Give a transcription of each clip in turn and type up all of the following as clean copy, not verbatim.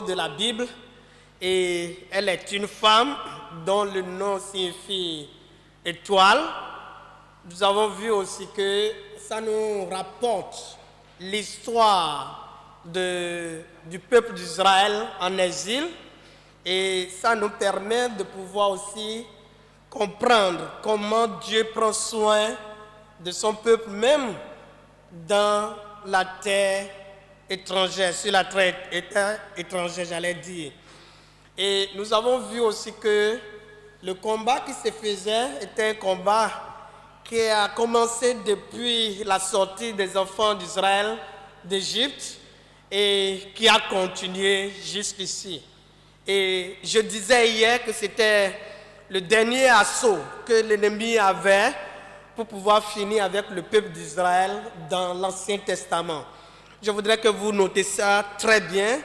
de la Bible et elle est une femme dont le nom signifie étoile. Nous avons vu aussi que ça nous rapporte l'histoire du peuple d'Israël en exil et ça nous permet de pouvoir aussi comprendre comment Dieu prend soin de son peuple même dans la terre étrangère, sur la terre étrangère, j'allais dire. Et nous avons vu aussi que le combat qui se faisait était un combat qui a commencé depuis la sortie des enfants d'Israël d'Égypte et qui a continué jusqu'ici. Et je disais hier que c'était le dernier assaut que l'ennemi avait pour pouvoir finir avec le peuple d'Israël dans l'Ancien Testament. Je voudrais que vous notez ça très bien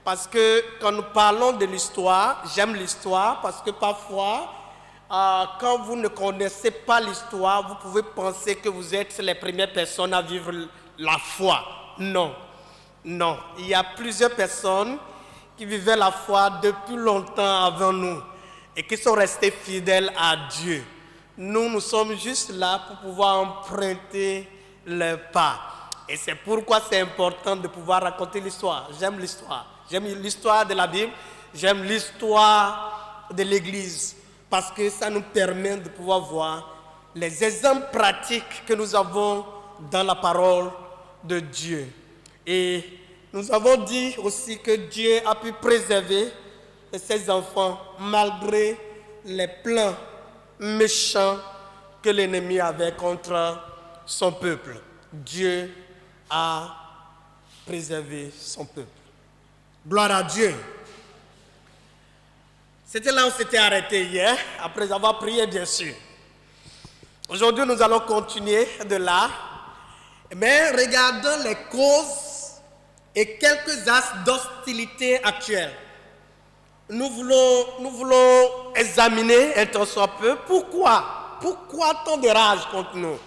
parce que quand nous parlons de l'histoire, j'aime l'histoire parce que parfois, quand vous ne connaissez pas l'histoire, vous pouvez penser que vous êtes les premières personnes à vivre la foi. Non, non. Il y a plusieurs personnes qui vivaient la foi depuis longtemps avant nous et qui sont restés fidèles à Dieu. Nous sommes juste là pour pouvoir emprunter le pas. Et c'est pourquoi c'est important de pouvoir raconter l'histoire. J'aime l'histoire. J'aime l'histoire de la Bible. J'aime l'histoire de l'Église. Parce que ça nous permet de pouvoir voir les exemples pratiques que nous avons dans la parole de Dieu. Et nous avons dit aussi que Dieu a pu préserver ses enfants malgré les plans méchants que l'ennemi avait contre son peuple. Dieu a préservé son peuple. Gloire à Dieu. C'était là où on s'était arrêté hier, après avoir prié bien sûr. Aujourd'hui, nous allons continuer de là. Mais regardons les causes et quelques axes d'hostilité actuels. Nous voulons examiner un tant soit peu pourquoi tant de rage contre nous?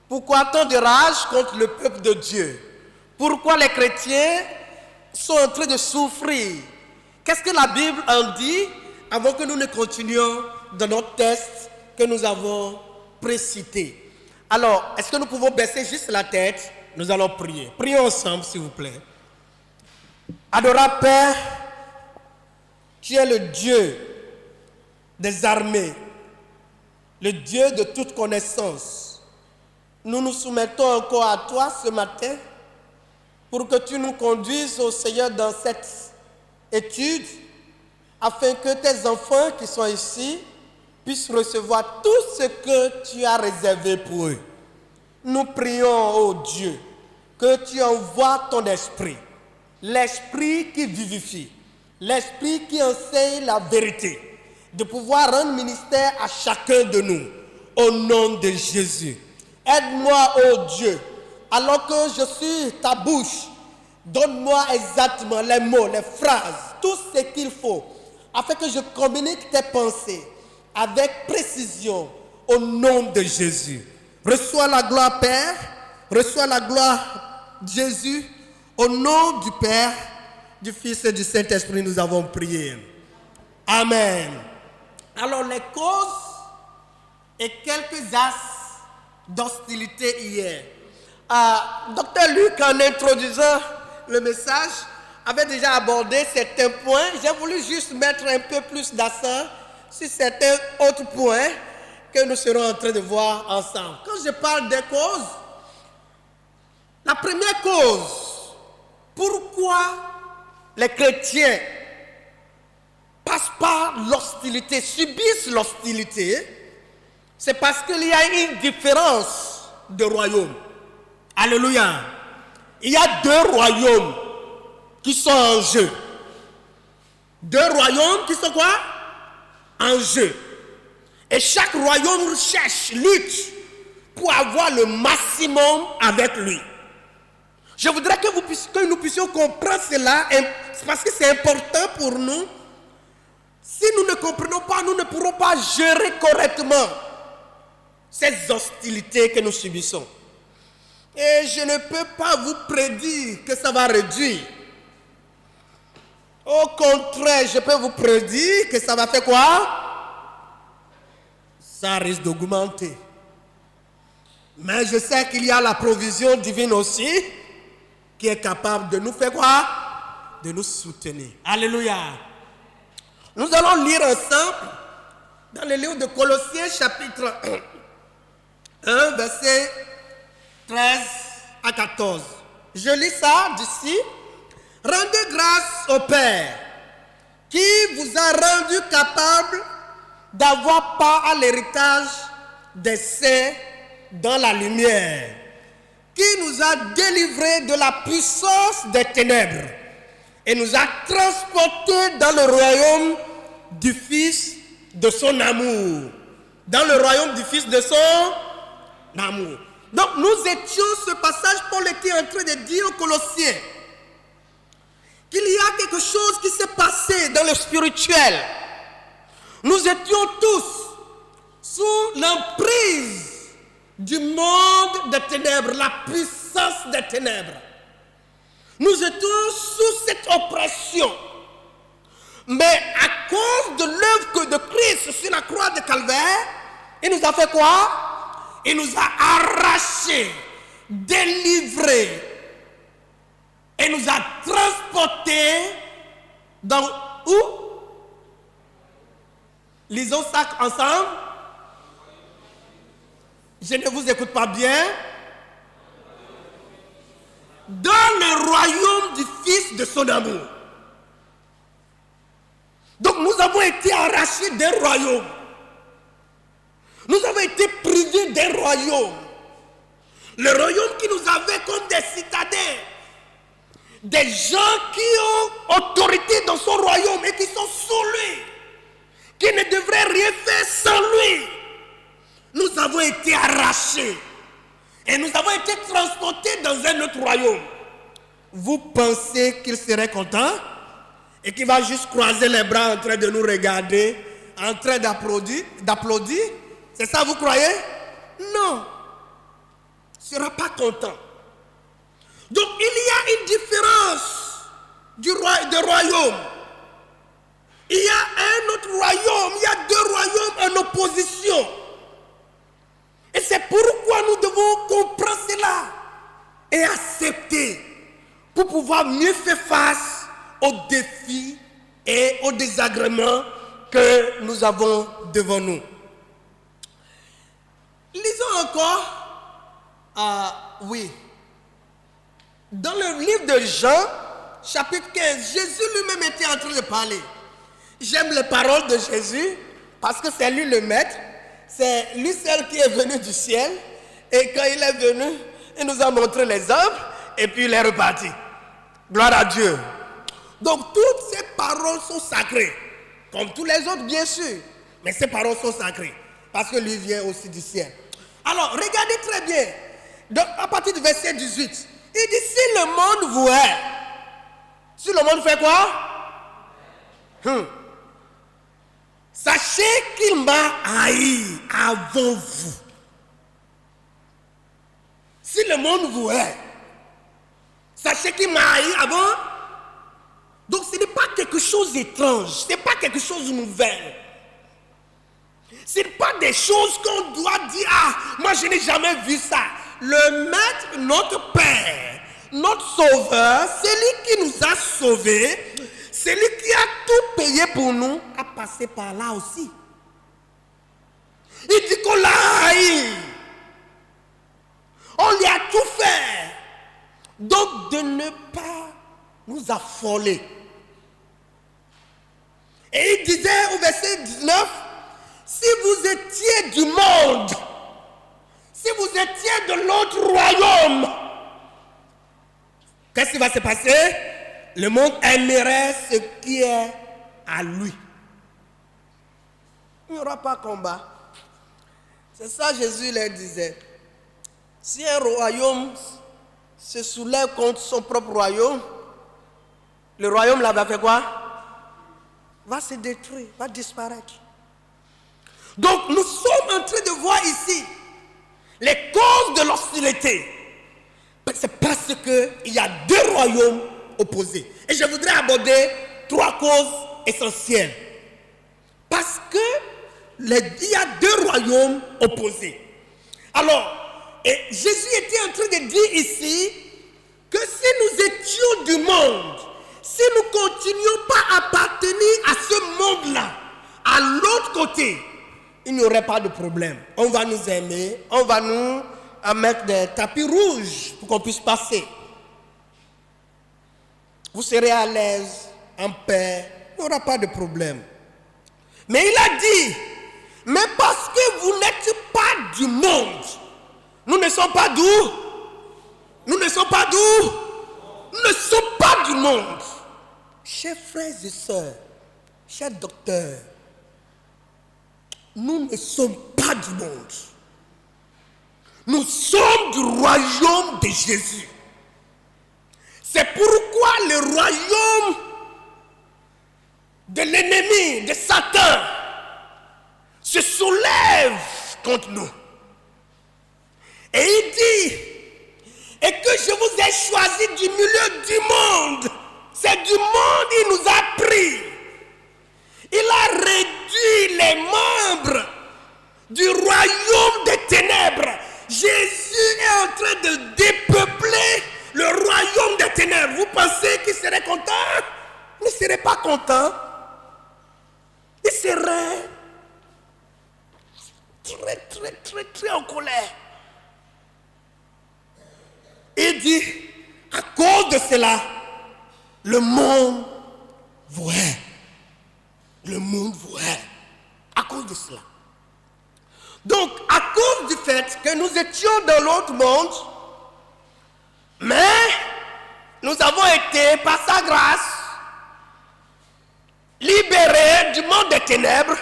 Pourquoi tant de rage contre le peuple de Dieu? Pourquoi les chrétiens sont en train de souffrir? Qu'est-ce que la Bible en dit avant que nous ne continuions dans notre texte que nous avons précité? Alors, est-ce que nous pouvons baisser juste la tête? Nous allons prier. Prions ensemble, s'il vous plaît. Adorable Père, tu es le Dieu des armées, le Dieu de toute connaissance. Nous nous soumettons encore à toi ce matin pour que tu nous conduises au Seigneur dans cette étude afin que tes enfants qui sont ici puissent recevoir tout ce que tu as réservé pour eux. Nous prions, ô Dieu, que tu envoies ton esprit, l'esprit qui vivifie, l'esprit qui enseigne la vérité, de pouvoir rendre ministère à chacun de nous, au nom de Jésus. Aide-moi, ô Dieu, alors que je suis ta bouche, donne-moi exactement les mots, les phrases, tout ce qu'il faut, afin que je communique tes pensées avec précision, au nom de Jésus. Reçois la gloire, Père, reçois la gloire, Jésus, au nom du Père, du Fils et du Saint-Esprit, nous avons prié. Amen. Alors, les causes et quelques axes d'hostilité hier. Docteur Luc, en introduisant le message, avait déjà abordé certains points. J'ai voulu juste mettre un peu plus d'accent sur certains autres points que nous serons en train de voir ensemble. Quand je parle des causes, la première cause, pourquoi les chrétiens passent par l'hostilité, subissent l'hostilité, c'est parce qu'il y a une différence de royaume. Alléluia. Il y a deux royaumes qui sont en jeu. Deux royaumes qui sont quoi? En jeu. Et chaque royaume cherche, lutte pour avoir le maximum avec lui. Je voudrais que nous puissions comprendre cela parce que c'est important pour nous. Si nous ne comprenons pas, nous ne pourrons pas gérer correctement ces hostilités que nous subissons. Et je ne peux pas vous prédire que ça va réduire. Au contraire, je peux vous prédire que ça va faire quoi? Ça risque d'augmenter. Mais je sais qu'il y a la provision divine aussi qui est capable de nous faire quoi? De nous soutenir. Alléluia. Nous allons lire ensemble dans le livre de Colossiens chapitre 1, verset 13 à 14. Je lis ça d'ici. Rendez grâce au Père qui vous a rendu capable d'avoir part à l'héritage des saints dans la lumière, qui nous a délivrés de la puissance des ténèbres et nous a transportés dans le royaume du Fils de son amour. Dans le royaume du Fils de son amour. Donc nous étions, ce passage, Paul était en train de dire aux Colossiens qu'il y a quelque chose qui s'est passé dans le spirituel. Nous étions tous sous l'emprise du monde des ténèbres, la puissance des ténèbres. Nous étions sous cette oppression. Mais à cause de l'œuvre de Christ sur la croix de Calvaire, il nous a fait quoi? Il nous a arrachés, délivrés, et nous a transportés dans où? Lisons ça ensemble. Je ne vous écoute pas bien. Dans le royaume du Fils de son amour. Donc nous avons été arrachés d'un royaume. Nous avons été privés d'un royaume. Le royaume qui nous avait comme des citadins. Des gens qui ont autorité dans son royaume et qui sont sous lui. Qui ne devraient rien faire sans lui. Nous avons été arrachés. Et nous avons été transportés dans un autre royaume. Vous pensez qu'il serait content? Et qu'il va juste croiser les bras en train de nous regarder, en train d'applaudir? C'est ça vous croyez? Non. Il ne sera pas content. Donc il y a une différence de royaume. Il y a un autre royaume, il y a deux royaumes en opposition. Et c'est pourquoi nous devons comprendre cela et accepter pour pouvoir mieux faire face aux défis et aux désagréments que nous avons devant nous. Lisons encore, oui. Dans le livre de Jean, chapitre 15, Jésus lui-même était en train de parler. J'aime les paroles de Jésus parce que c'est lui le maître. C'est lui seul qui est venu du ciel. Et quand il est venu, il nous a montré les œuvres et puis il est reparti. Gloire à Dieu. Donc toutes ces paroles sont sacrées. Comme tous les autres, bien sûr. Mais ces paroles sont sacrées. Parce que lui vient aussi du ciel. Alors, regardez très bien. Donc, à partir du verset 18. Il dit, si le monde vous hait, si le monde fait quoi? Sachez qu'il m'a haï avant vous. Si le monde vous hait, sachez qu'il m'a haï avant. Donc ce n'est pas quelque chose d'étrange, ce n'est pas quelque chose de nouvel. Ce n'est pas des choses qu'on doit dire, ah, moi je n'ai jamais vu ça. Le Maître, notre Père, notre Sauveur, celui qui nous a sauvés, celui qui a tout payé pour nous, a passé par là aussi. Il dit qu'on l'a haï. On lui a tout fait. Donc de ne pas nous affoler. Et il disait au verset 19, si vous étiez du monde, si vous étiez de l'autre royaume, qu'est-ce qui va se passer? Le monde aimerait ce qui est à lui. Il n'y aura pas combat. C'est ça Jésus leur disait. Si un royaume se soulève contre son propre royaume, le royaume là va faire quoi? Va se détruire, va disparaître. Donc nous sommes en train de voir ici les causes de l'hostilité. C'est parce qu'il y a deux royaumes opposés. Et je voudrais aborder 3 causes essentielles. Parce que il y a 2 royaumes opposés. Alors, et Jésus était en train de dire ici que si nous étions du monde, si nous ne continuions pas à appartenir à ce monde-là, à l'autre côté, il n'y aurait pas de problème. On va nous aimer, on va nous mettre des tapis rouges pour qu'on puisse passer. Vous serez à l'aise, en paix, il n'y aura pas de problème. Mais il a dit, mais parce que vous n'êtes pas du monde, nous ne sommes pas d'où? Nous ne sommes pas d'où? Nous ne sommes pas du monde. Chers frères et sœurs, chers docteurs, nous ne sommes pas du monde. Nous sommes du royaume de Jésus. C'est pourquoi le royaume de l'ennemi, de Satan, se soulève contre nous. Et il dit, et que je vous ai choisi du milieu du monde. C'est du monde il nous a pris. Il a réduit les membres du royaume des ténèbres. Jésus est en train de dépeupler le royaume des ténèbres. Vous pensez qu'il serait content? Il ne serait pas content. Il serait très en colère. Il dit, à cause de cela, le monde vous hait. Le monde vous hait. À cause de cela. Donc, à cause du fait que nous étions dans l'autre monde, mais nous avons été, par sa grâce, libérés du monde des ténèbres,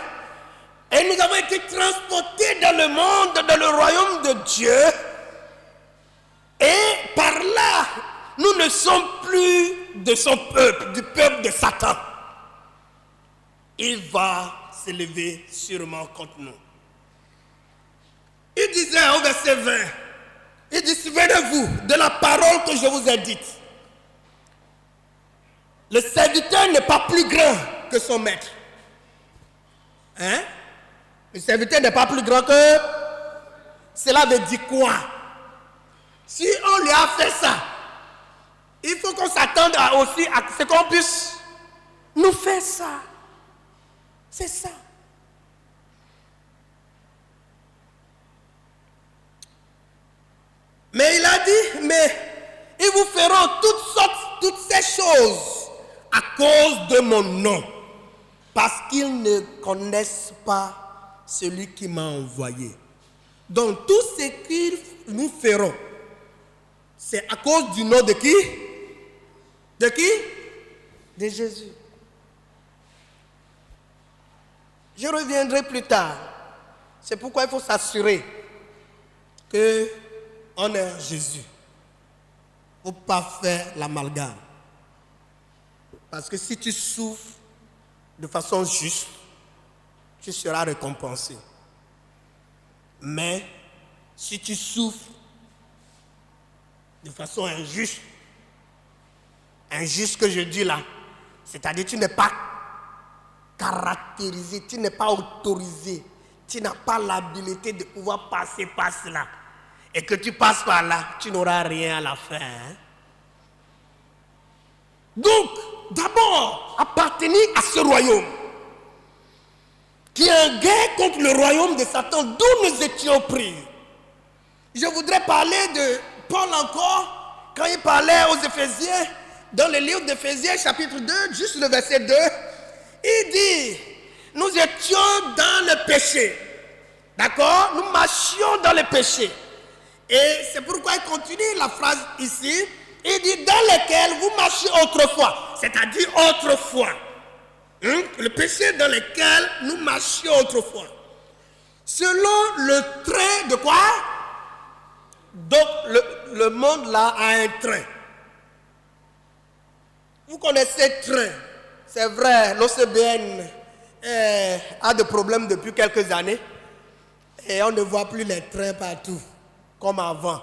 et nous avons été transportés dans le monde, dans le royaume de Dieu. Et par là, nous ne sommes plus de son peuple, du peuple de Satan. Il va s'élever sûrement contre nous. Il disait au verset 20, il dit, souvenez-vous de la parole que je vous ai dite. Le serviteur n'est pas plus grand que son maître. Hein? Le serviteur n'est pas plus grand que... Cela veut dire quoi? Si on lui a fait ça, il faut qu'on s'attende aussi à ce qu'on puisse nous faire ça. C'est ça. Mais il a dit, mais ils vous feront toutes ces choses à cause de mon nom, parce qu'ils ne connaissent pas celui qui m'a envoyé. Donc tout ce qu'ils nous feront, c'est à cause du nom de qui? De qui? De Jésus. Je reviendrai plus tard. C'est pourquoi il faut s'assurer qu'on est Jésus. Il ne faut pas faire l'amalgame. Parce que si tu souffres de façon juste, tu seras récompensé. Mais si tu souffres de façon injuste, injuste que je dis là, c'est-à-dire tu n'es pas caractérisé, tu n'es pas autorisé, tu n'as pas l'habilité de pouvoir passer par cela, et que tu passes par là, tu n'auras rien à la fin. Hein? Donc, d'abord, appartenir à ce royaume, qui est en guerre contre le royaume de Satan, d'où nous étions pris. Je voudrais parler de Paul encore, quand il parlait aux Éphésiens, dans le livre d'Éphésiens, chapitre 2, juste le verset 2, il dit, nous étions dans le péché, d'accord? Nous marchions dans le péché. Et c'est pourquoi il continue la phrase ici, il dit, dans lequel vous marchiez autrefois, c'est-à-dire autrefois. Le péché dans lequel nous marchions autrefois. Selon le train de quoi? Donc le monde là a un train. Vous connaissez le train. C'est vrai, l'OCBN a des problèmes depuis quelques années. Et on ne voit plus les trains partout, comme avant.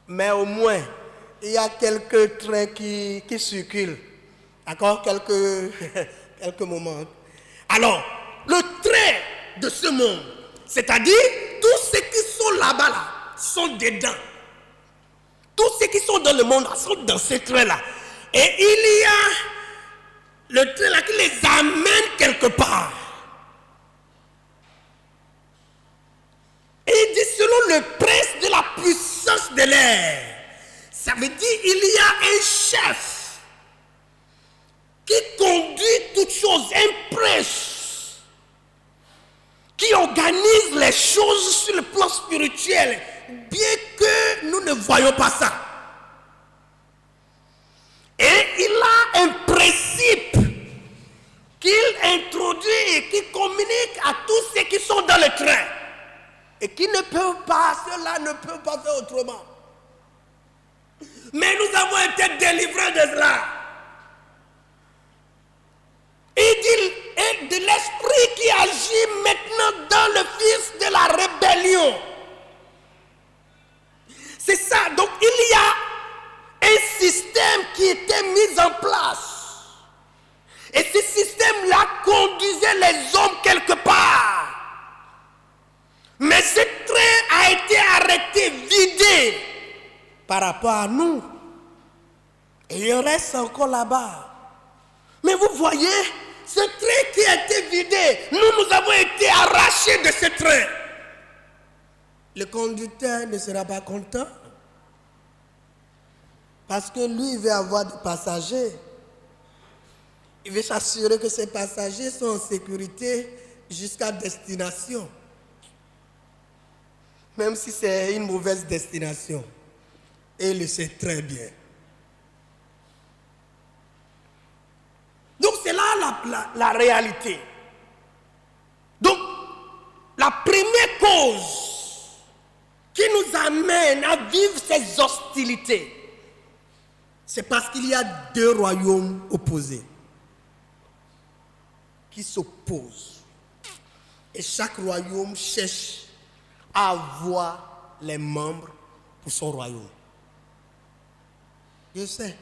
Mais au moins, il y a quelques trains qui circulent. Encore quelques, quelques moments. Alors, le trait de ce monde, c'est-à-dire tous ceux qui sont là-bas, là, sont dedans. Tous ceux qui sont dans le monde sont dans ce trait-là. Et il y a le trait-là qui les amène quelque part. Et il dit selon le prince de la puissance de l'air. Ça veut dire il y a un chef qui conduit toutes choses, un prince qui organise les choses sur le plan spirituel, bien que nous ne voyons pas ça. Et il a un principe qu'il introduit et qui communique à tous ceux qui sont dans le train. Et qui ne peuvent pas, ceux-là ne peuvent pas faire autrement. Mais nous avons été délivrés de cela. Il dit, et de l'esprit qui agit maintenant dans le fils de la rébellion. C'est ça, donc il y a un système qui était mis en place. Et ce système-là conduisait les hommes quelque part. Mais ce train a été arrêté, vidé par rapport à nous. Et il reste encore là-bas. Mais vous voyez, ce train qui a été vidé, nous avons été arrachés de ce train. Le conducteur ne sera pas content. Parce que lui, il veut avoir des passagers. Il veut s'assurer que ces passagers sont en sécurité jusqu'à destination. Même si c'est une mauvaise destination. Et il le sait très bien. Donc c'est là la réalité. Donc la première cause qui nous amène à vivre ces hostilités, c'est parce qu'il y a deux royaumes opposés qui s'opposent. Et chaque royaume cherche à avoir les membres pour son royaume. Je sais.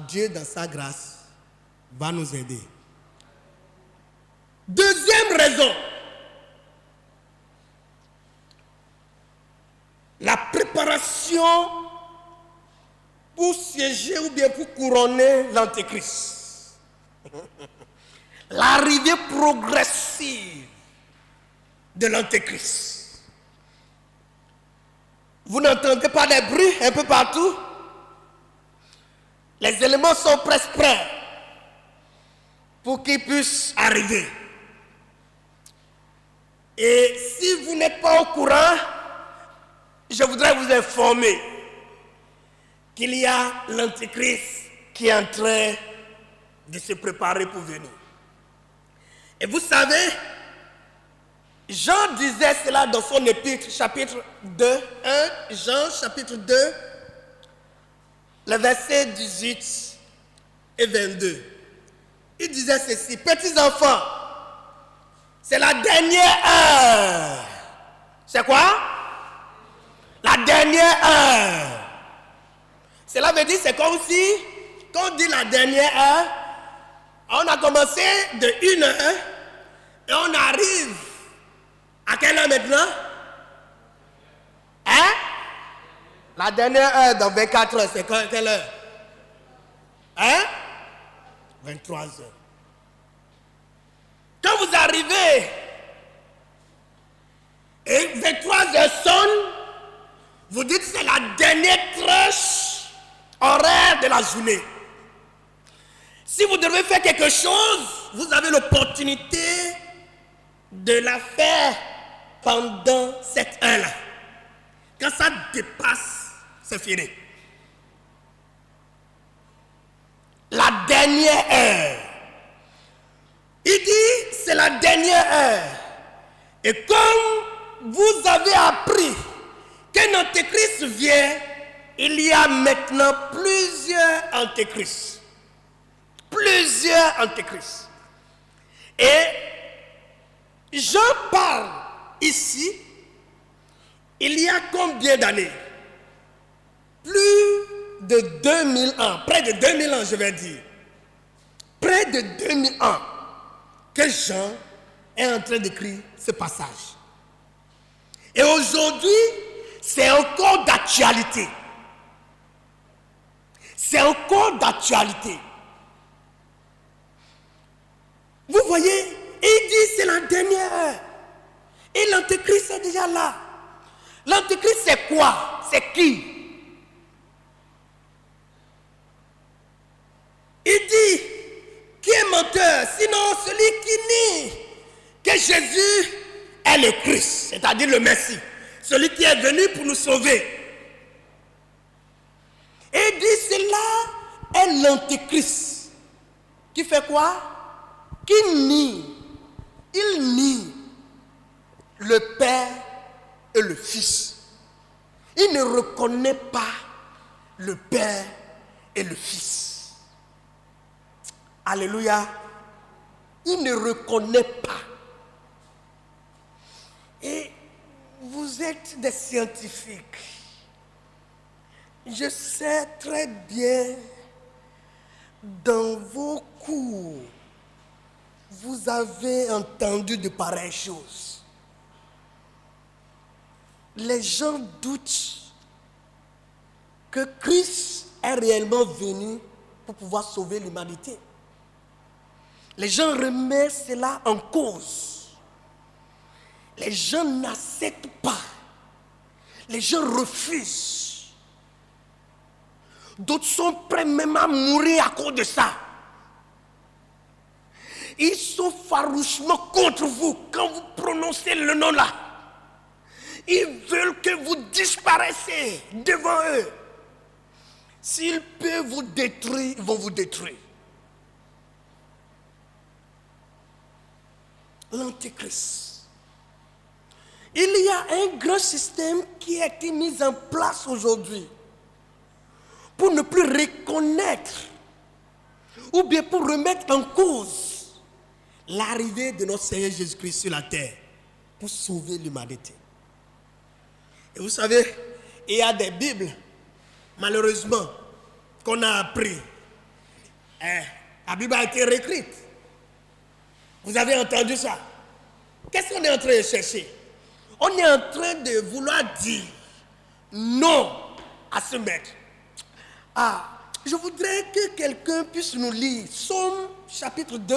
Dieu, dans sa grâce, va nous aider. Deuxième raison. La préparation pour siéger ou bien pour couronner l'Antéchrist. L'arrivée progressive de l'Antéchrist. Vous n'entendez pas des bruits un peu partout? Les éléments sont presque prêts pour qu'ils puissent arriver. Et si vous n'êtes pas au courant, je voudrais vous informer qu'il y a l'Antéchrist qui est en train de se préparer pour venir. Et vous savez, Jean disait cela dans son épître, chapitre 2, 1 Jean, chapitre 2, les versets 18 et 22. Il disait ceci: petits enfants, c'est la dernière heure. C'est quoi? La dernière heure. Cela veut dire, c'est comme si, quand on dit la dernière heure, on a commencé de 1 heure et on arrive à quelle heure maintenant? Hein? La dernière heure dans 24 heures, c'est quelle heure? Hein? 23 heures. Quand vous arrivez et 23 heures sonnent, vous dites que c'est la dernière tranche horaire de la journée. Si vous devez faire quelque chose, vous avez l'opportunité de la faire pendant cette heure-là. Quand ça dépasse, c'est fini. La dernière heure. Il dit, c'est la dernière heure. Et comme vous avez appris qu'un antéchrist vient, il y a maintenant plusieurs antéchrists. Plusieurs antéchrists. Et Jean parle ici, il y a combien d'années? Plus de 2000 ans, près de 2000 ans je vais dire, près de 2000 ans que Jean est en train d'écrire ce passage. Et aujourd'hui, c'est encore d'actualité. C'est encore d'actualité. Vous voyez, il dit c'est la dernière heure. Et l'antéchrist est déjà là. L'antéchrist c'est quoi? C'est qui? Il dit, qui est menteur? Sinon celui qui nie que Jésus est le Christ, c'est-à-dire le Messie. Celui qui est venu pour nous sauver. Et il dit, cela est l'antéchrist. Qui fait quoi? Qui nie. Il nie le Père et le Fils. Il ne reconnaît pas le Père et le Fils. Alléluia. Il ne reconnaît pas. Et vous êtes des scientifiques. Je sais très bien, dans vos cours, vous avez entendu de pareilles choses. Les gens doutent que Christ est réellement venu pour pouvoir sauver l'humanité. Les gens remettent cela en cause. Les gens n'acceptent pas. Les gens refusent. D'autres sont prêts même à mourir à cause de ça. Ils sont farouchement contre vous quand vous prononcez le nom là. Ils veulent que vous disparaissiez devant eux. S'ils peuvent vous détruire, ils vont vous détruire. L'Antéchrist. Il y a un grand système qui a été mis en place aujourd'hui pour ne plus reconnaître ou bien pour remettre en cause l'arrivée de notre Seigneur Jésus-Christ sur la terre pour sauver l'humanité. Et vous savez, il y a des Bibles, malheureusement, qu'on a appris. La Bible a été réécrite. Vous avez entendu ça? Qu'est-ce qu'on est en train de chercher? On est en train de vouloir dire non à ce maître. Je voudrais que quelqu'un puisse nous lire Psaume chapitre 2,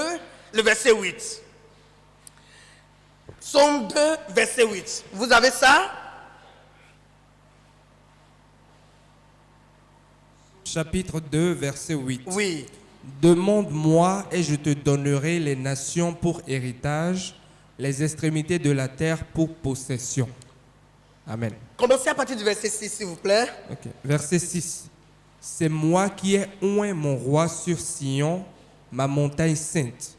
le verset 8. Psaume 2, verset 8. Vous avez ça? Chapitre 2, verset 8. Oui. Demande-moi et je te donnerai les nations pour héritage, les extrémités de la terre pour possession. Amen. Commencez à partir du verset 6, s'il vous plaît. Okay. Verset 6. C'est moi qui ai oint mon roi sur Sion, ma montagne sainte.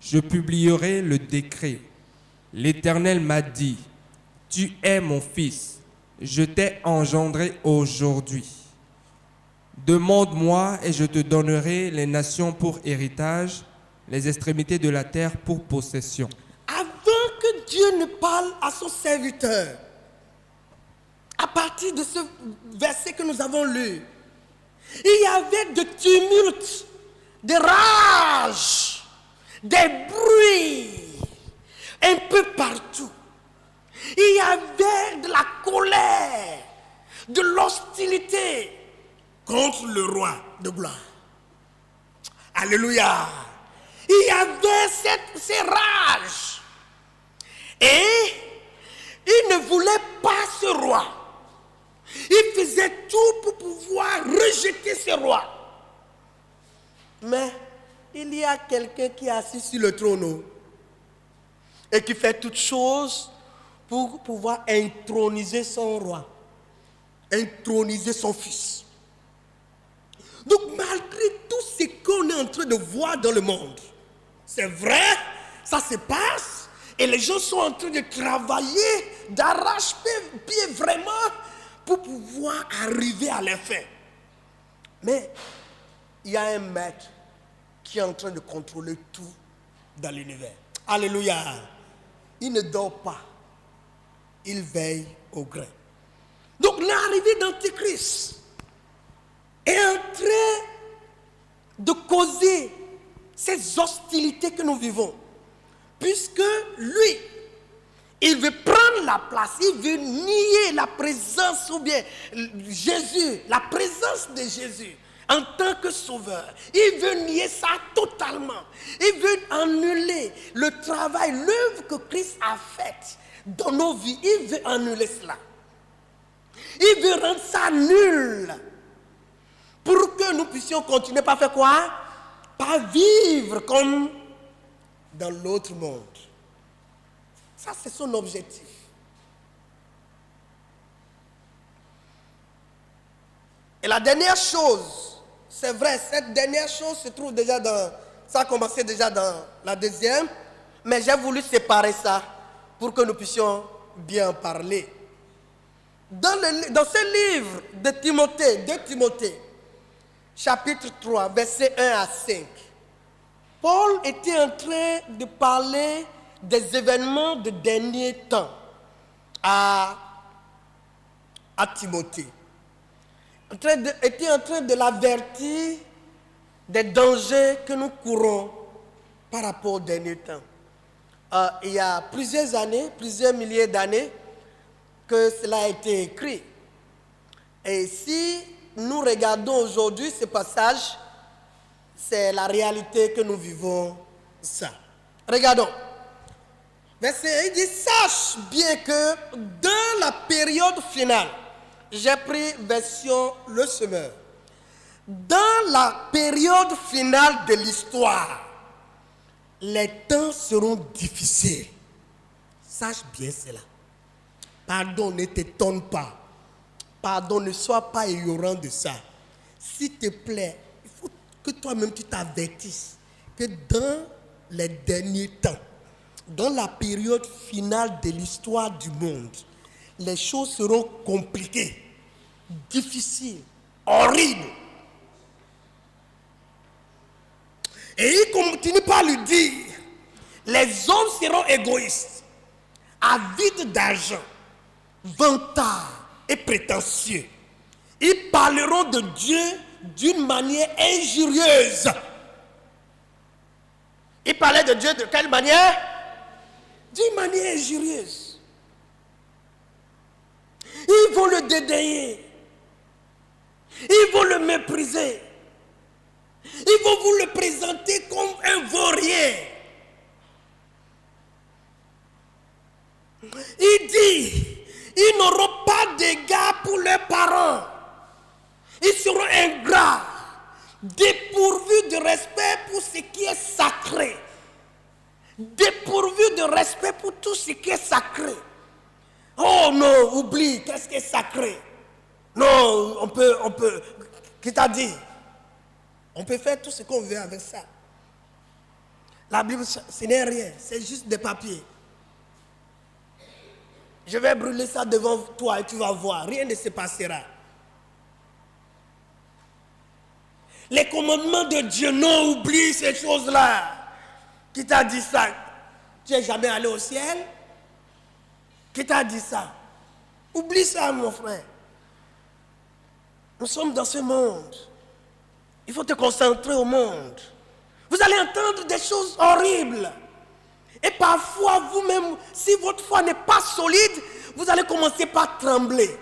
Je publierai le décret. L'Éternel m'a dit, tu es mon fils, je t'ai engendré aujourd'hui. Demande-moi et je te donnerai les nations pour héritage, les extrémités de la terre pour possession. Avant que Dieu ne parle à son serviteur, à partir de ce verset que nous avons lu, il y avait de tumultes, de rage, des bruits, un peu partout. Il y avait de la colère, de l'hostilité contre le roi de gloire. Alléluia. Il y avait ces rages. Et il ne voulait pas ce roi. Il faisait tout pour pouvoir rejeter ce roi. Mais il y a quelqu'un qui est assis sur le trône et qui fait toutes choses pour pouvoir introniser son roi, introniser son fils. Donc malgré tout ce qu'on est en train de voir dans le monde, c'est vrai, ça se passe et les gens sont en train de travailler d'arrache-pied vraiment pour pouvoir arriver à leur fin. Mais il y a un maître qui est en train de contrôler tout dans l'univers. Alléluia. Il ne dort pas. Il veille au grain. Donc l'arrivée d'Antéchrist est en train de causer ces hostilités que nous vivons. Puisque lui, il veut prendre la place, il veut nier la présence ou bien Jésus, la présence de Jésus en tant que sauveur. Il veut nier ça totalement. Il veut annuler le travail, l'œuvre que Christ a faite dans nos vies. Il veut annuler cela. Il veut rendre ça nul pour que nous puissions continuer par faire quoi? Par vivre comme dans l'autre monde. Ça, c'est son objectif. Et la dernière chose, c'est vrai, cette dernière chose se trouve déjà dans, ça a commencé déjà dans la deuxième, mais j'ai voulu séparer ça pour que nous puissions bien en parler. Dans ce livre de Timothée, 2 Timothée, chapitre 3, versets 1 à 5, Paul était en train de parler des événements de dernier temps à Timothée. Était en train de l'avertir des dangers que nous courons par rapport aux derniers temps. Il y a plusieurs années, plusieurs milliers d'années que cela a été écrit. Et si nous regardons aujourd'hui ce passage, c'est la réalité que nous vivons ça. Regardons. Verset 1, il dit, sache bien que dans la période finale, j'ai pris version le semeur, dans la période finale de l'histoire, les temps seront difficiles. Sache bien cela. Pardon, ne t'étonne pas. Pardon, ne sois pas ignorant de ça. S'il te plaît, il faut que toi-même tu t'avertisses que dans les derniers temps, dans la période finale de l'histoire du monde, les choses seront compliquées, difficiles, horribles. Et il continue par lui dire, les hommes seront égoïstes, avides d'argent, vantards et prétentieux. Ils parleront de Dieu d'une manière injurieuse. Ils parlaient de Dieu de quelle manière? D'une manière injurieuse. Ils vont le dédaigner. Ils vont le mépriser. Ils vont vous le présenter comme un vaurien. Il dit, ils n'auront pas d'égard pour leurs parents. Ils seront ingrats, dépourvus de respect pour ce qui est sacré. Dépourvus de respect pour tout ce qui est sacré. Oh non, oublie, qu'est-ce qui est sacré? Non, on peut, qui t'a dit? On peut faire tout ce qu'on veut avec ça. La Bible, ce n'est rien, c'est juste des papiers. Je vais brûler ça devant toi et tu vas voir, rien ne se passera. Les commandements de Dieu, non, oublie ces choses-là. Qui t'a dit ça? Tu n'es jamais allé au ciel? Qui t'a dit ça? Oublie ça, mon frère. Nous sommes dans ce monde. Il faut te concentrer au monde. Vous allez entendre des choses horribles. Et parfois, vous-même, si votre foi n'est pas solide, vous allez commencer par trembler.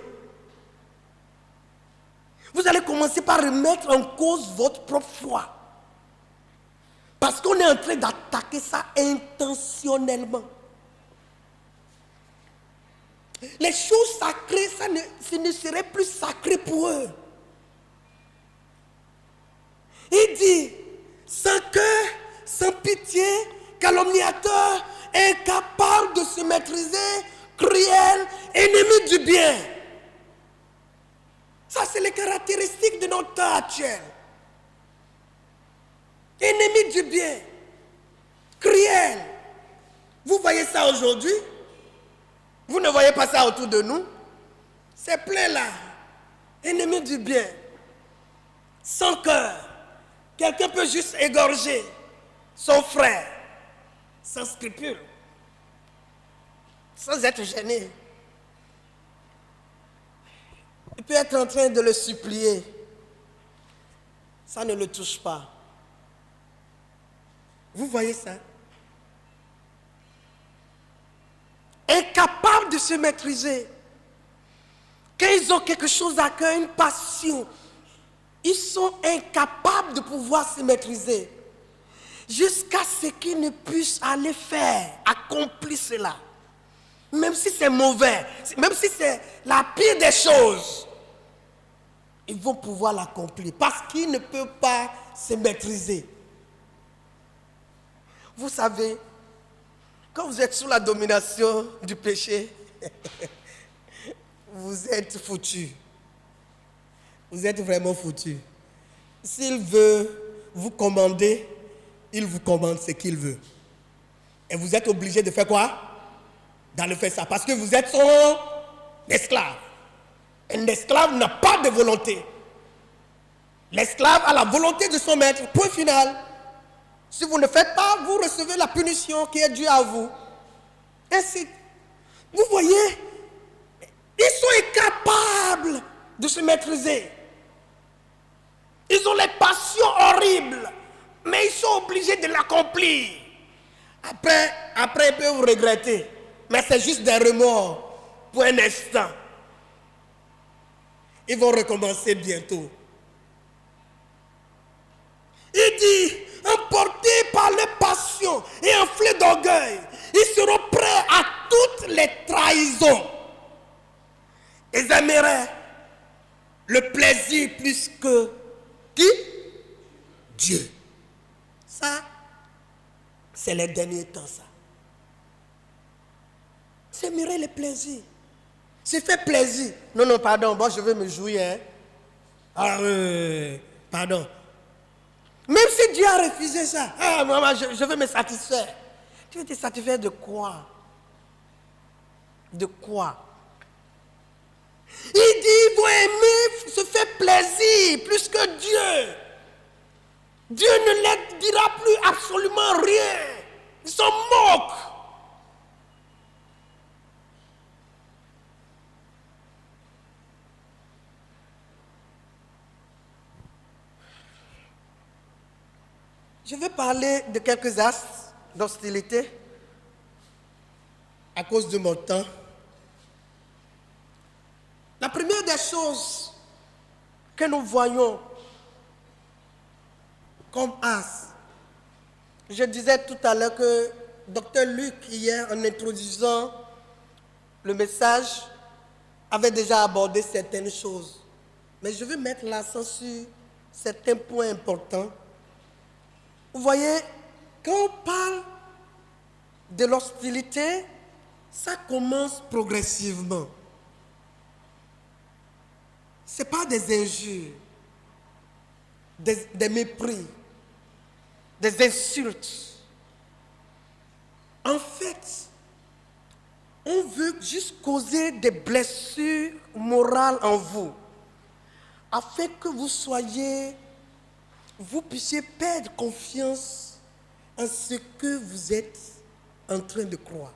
Vous allez commencer par remettre en cause votre propre foi. Parce qu'on est en train d'attaquer ça intentionnellement. Les choses sacrées, ce ne serait plus sacré pour eux. Il dit, sans cœur, sans pitié, calomniateur, incapable de se maîtriser, cruel, ennemi du bien. Ça, c'est les caractéristiques de notre temps actuel. Ennemi du bien, cruel. Vous voyez ça aujourd'hui? Vous ne voyez pas ça autour de nous? C'est plein là. Ennemi du bien, sans cœur. Quelqu'un peut juste égorger son frère, sans scrupule, sans être gêné. Il peut être en train de le supplier. ça ne le touche pas. Vous voyez ça? Incapables de se maîtriser. Quand ils ont quelque chose à cœur, une passion, ils sont incapables de pouvoir se maîtriser. Jusqu'à ce qu'ils ne puissent aller faire, accomplir cela. Même si c'est mauvais, même si c'est la pire des choses, ils vont pouvoir l'accomplir parce qu'ils ne peuvent pas se maîtriser. Vous savez, quand vous êtes sous la domination du péché, vous êtes foutu. Vous êtes vraiment foutu. S'il veut vous commander, il vous commande ce qu'il veut. Et vous êtes obligé de faire quoi? D'aller faire ça. Parce que vous êtes son esclave. Un esclave n'a pas de volonté. L'esclave a la volonté de son maître. Point final. Si vous ne faites pas, vous recevez la punition qui est due à vous. Ainsi, vous voyez, ils sont incapables de se maîtriser. Ils ont les passions horribles, mais ils sont obligés de l'accomplir. Après, ils peuvent regretter, mais c'est juste des remords pour un instant. Ils vont recommencer bientôt. Il dit, emportés par les passions et enflés d'orgueil, ils seront prêts à toutes les trahisons. Ils aimeraient le plaisir plus que qui? Dieu. Ça, c'est les derniers temps, ça. Ils aimeraient le plaisir. C'est fait plaisir. Non, pardon, bon, je veux me jouir. Hein. Ah oui, pardon. Même si Dieu a refusé ça, maman, je veux me satisfaire. Tu veux te satisfaire de quoi? De quoi? Il dit, ils vont aimer se faire plaisir plus que Dieu. Dieu ne leur dira plus absolument rien. Ils s'en moquent. Je vais parler de quelques actes d'hostilité à cause de mon temps. La première des choses que nous voyons comme as, je disais tout à l'heure que Dr Luc, hier, en introduisant le message, avait déjà abordé certaines choses. Mais je veux mettre l'accent sur certains points importants. Vous voyez, quand on parle de l'hostilité, ça commence progressivement. Ce n'est pas des injures, des mépris, des insultes. En fait, on veut juste causer des blessures morales en vous, afin que vous puissiez perdre confiance en ce que vous êtes en train de croire.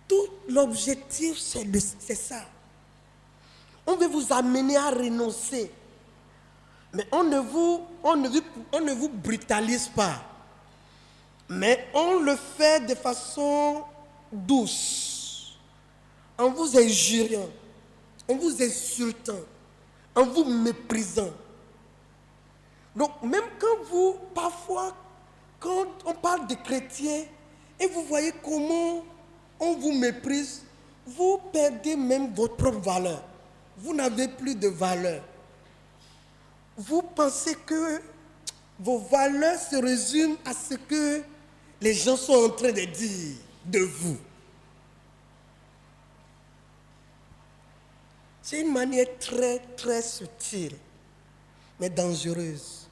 Tout l'objectif, c'est ça. On veut vous amener à renoncer. Mais on ne vous brutalise pas. Mais on le fait de façon douce, en vous injuriant, en vous insultant, en vous méprisant. Donc, même parfois, quand on parle de chrétiens, et vous voyez comment on vous méprise, vous perdez même votre propre valeur. Vous n'avez plus de valeur. Vous pensez que vos valeurs se résument à ce que les gens sont en train de dire de vous. C'est une manière très, très subtile, mais dangereuse,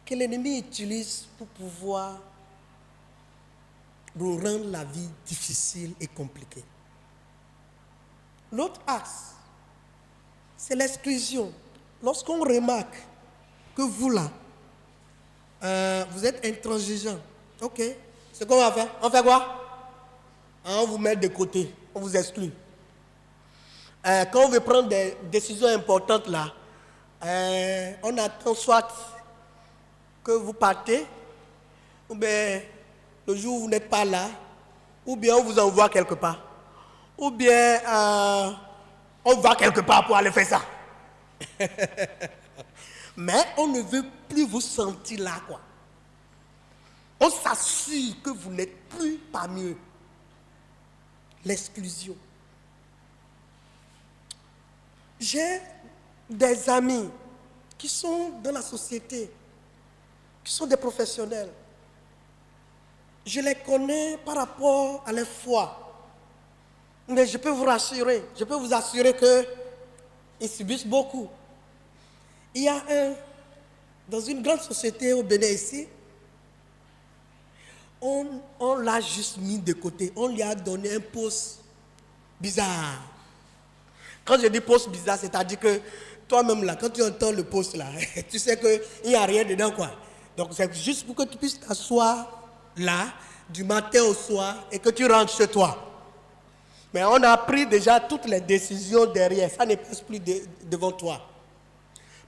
que l'ennemi utilise pour pouvoir nous rendre la vie difficile et compliquée. L'autre axe, c'est l'exclusion. Lorsqu'on remarque que vous là, vous êtes intransigeant, ok, c'est quoi on va faire? On fait quoi? On vous met de côté, on vous exclut. Quand on veut prendre des décisions importantes là, On attend soit que vous partez, ou bien le jour où vous n'êtes pas là, ou bien on vous envoie quelque part, ou bien on va quelque part pour aller faire ça. Mais on ne veut plus vous sentir là, quoi. On s'assure que vous n'êtes plus parmi eux. L'exclusion. J'ai des amis qui sont dans la société, qui sont des professionnels. Je les connais par rapport à leur foi. Mais je peux vous rassurer, je peux vous assurer qu'ils subissent beaucoup. Il y a dans une grande société au Bénin ici, on l'a juste mis de côté. On lui a donné un poste bizarre. Quand je dis poste bizarre, c'est-à-dire que toi-même là, quand tu entends le poste là, tu sais qu'il n'y a rien dedans, quoi. Donc c'est juste pour que tu puisses t'asseoir là, du matin au soir, et que tu rentres chez toi. Mais on a pris déjà toutes les décisions derrière. Ça ne passe plus devant toi.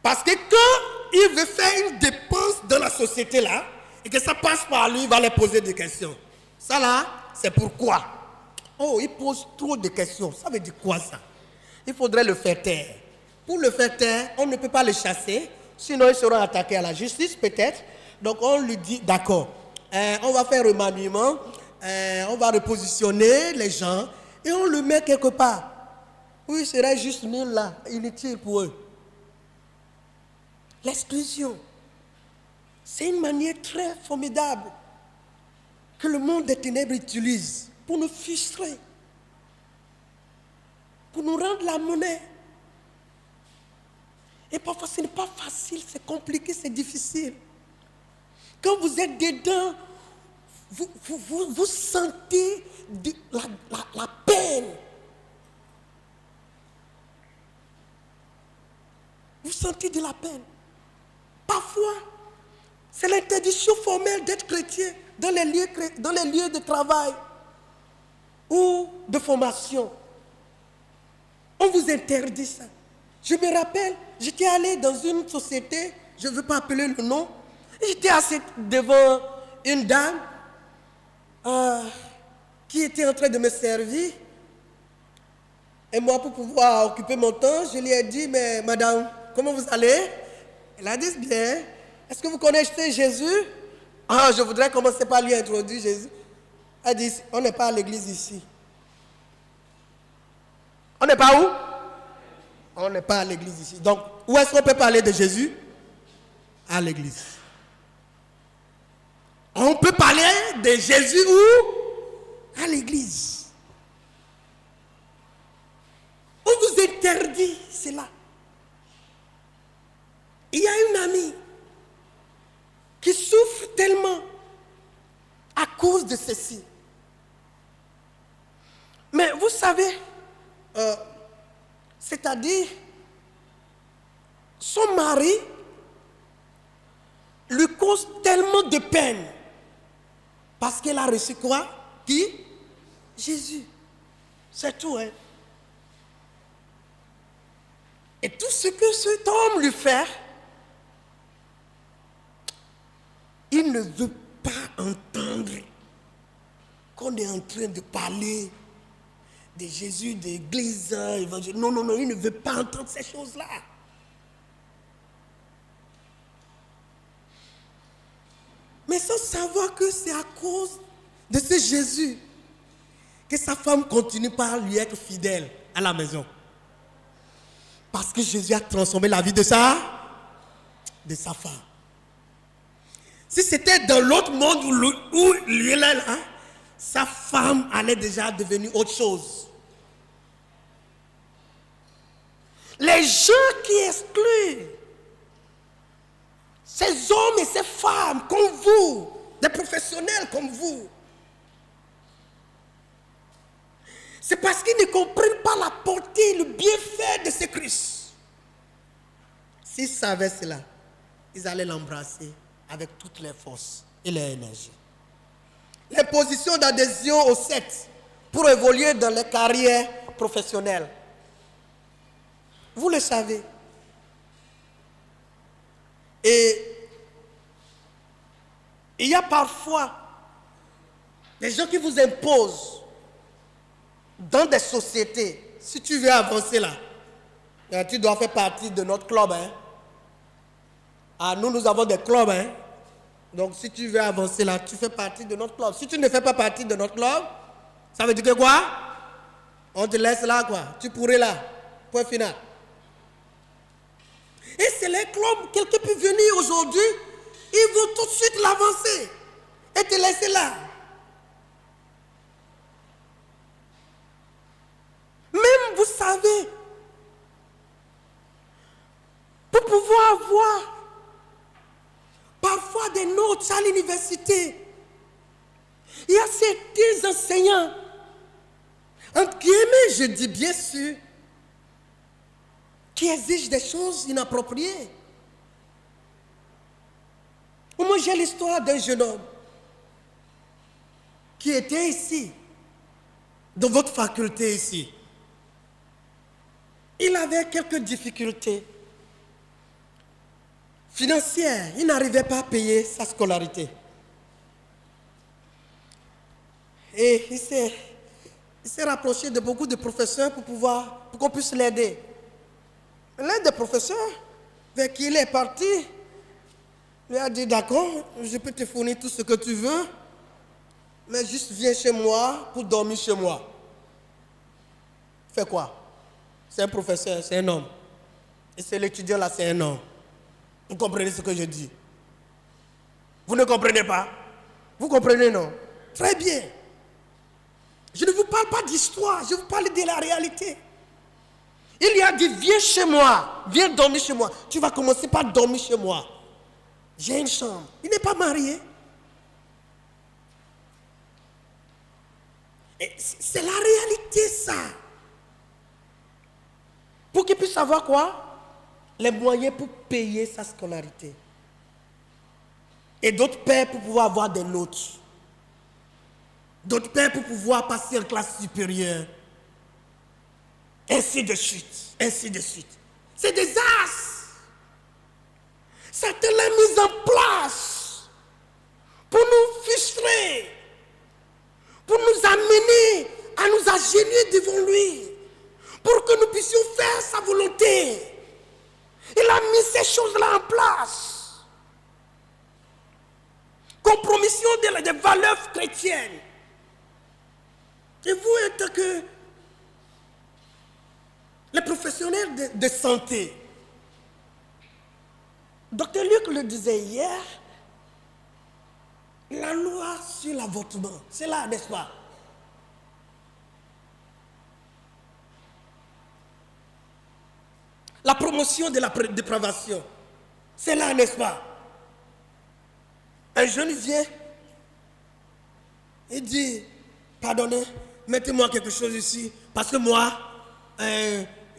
Parce que quand il veut faire une dépense dans la société là, et que ça passe par lui, il va les poser des questions. Ça là, c'est pourquoi. Oh, il pose trop de questions. Ça veut dire quoi ça? Il faudrait le faire taire. Pour le faire taire, on ne peut pas le chasser, sinon il sera attaqué à la justice peut-être. Donc on lui dit, d'accord, on va faire remaniement, on va repositionner les gens, et on le met quelque part. Où il serait juste nul là, inutile pour eux. L'exclusion. C'est une manière très formidable que le monde des ténèbres utilise pour nous frustrer, pour nous rendre la monnaie. Et parfois ce n'est pas facile, c'est compliqué, c'est difficile. Quand vous êtes dedans, vous sentez la peine. Vous sentez de la peine. Parfois, c'est l'interdiction formelle d'être chrétien dans les lieux de travail ou de formation. On vous interdit ça. Je me rappelle, j'étais allé dans une société, je ne veux pas appeler le nom, j'étais assis devant une dame qui était en train de me servir. Et moi, pour pouvoir occuper mon temps, je lui ai dit, mais madame, comment vous allez? Elle a dit bien. Est-ce que vous connaissez Jésus? Ah, je voudrais commencer par lui introduire Jésus. Elle dit, on n'est pas à l'église ici. On n'est pas où? On n'est pas à l'église ici. Donc, où est-ce qu'on peut parler de Jésus? À l'église. On peut parler de Jésus où? À l'église. On vous interdit cela. Il y a une amie qui souffre tellement à cause de ceci. Mais vous savez, c'est-à-dire, son mari lui cause tellement de peine parce qu'elle a reçu quoi? Qui? Jésus. C'est tout, hein? Et tout ce que cet homme lui fait, il ne veut pas entendre qu'on est en train de parler de Jésus, de l'église, évangile. Non, non, non, il ne veut pas entendre ces choses-là. Mais sans savoir que c'est à cause de ce Jésus que sa femme continue par lui être fidèle à la maison. Parce que Jésus a transformé la vie de sa femme. Si c'était dans l'autre monde où lui est là, sa femme allait déjà devenir autre chose. Les gens qui excluent, ces hommes et ces femmes comme vous, des professionnels comme vous, c'est parce qu'ils ne comprennent pas la portée, le bienfait de ce Christ. S'ils savaient cela, ils allaient l'embrasser avec toutes les forces et les énergies. L'imposition d'adhésion aux sectes pour évoluer dans les carrières professionnelles. Vous le savez. Et il y a parfois des gens qui vous imposent dans des sociétés. Si tu veux avancer là, tu dois faire partie de notre club. Hein. Ah, nous avons des clubs. Hein. Donc si tu veux avancer là, tu fais partie de notre club. Si tu ne fais pas partie de notre club, ça veut dire que quoi? On te laisse là quoi. Tu pourrais là. Point final. Et c'est les clubs, quelqu'un peut venir aujourd'hui, ils vont tout de suite l'avancer et te laisser là. Même, vous savez, pour pouvoir avoir parfois des notes à l'université, il y a certains enseignants, entre guillemets, je dis bien sûr, qui exigent des choses inappropriées. Moi, j'ai l'histoire d'un jeune homme qui était ici, dans votre faculté ici. Il avait quelques difficultés financières. Il n'arrivait pas à payer sa scolarité. Et il s'est rapproché de beaucoup de professeurs pour qu'on puisse l'aider. L'un des professeurs vers qui il est parti lui a dit, d'accord, je peux te fournir tout ce que tu veux, mais juste viens chez moi pour dormir chez moi. Fais quoi? C'est un professeur, c'est un homme. Et c'est l'étudiant là, c'est un homme. Vous comprenez ce que je dis? Vous ne comprenez pas? Vous comprenez, non? Très bien. Je ne vous parle pas d'histoire, je vous parle de la réalité. Il lui a dit, viens chez moi, viens dormir chez moi. Tu vas commencer par dormir chez moi. J'ai une chambre. Il n'est pas marié. Et c'est la réalité, ça. Pour qu'il puisse avoir quoi? Les moyens pour payer sa scolarité. Et d'autres pères pour pouvoir avoir des notes. D'autres pères pour pouvoir passer en classe supérieure. Ainsi de suite. Ainsi de suite. C'est des as. Certains l'ont mis en place pour nous frustrer, pour nous amener à nous agenouiller devant lui, pour que nous puissions faire sa volonté. Il a mis ces choses-là en place. Compromission des valeurs chrétiennes. Et vous, en tant que les professionnels de santé, Dr Luc le disait hier, la loi sur l'avortement, c'est là, n'est-ce pas? La promotion de la dépravation, c'est là, n'est-ce pas? Un jeune vient et dit, pardonnez, mettez-moi quelque chose ici, parce que moi,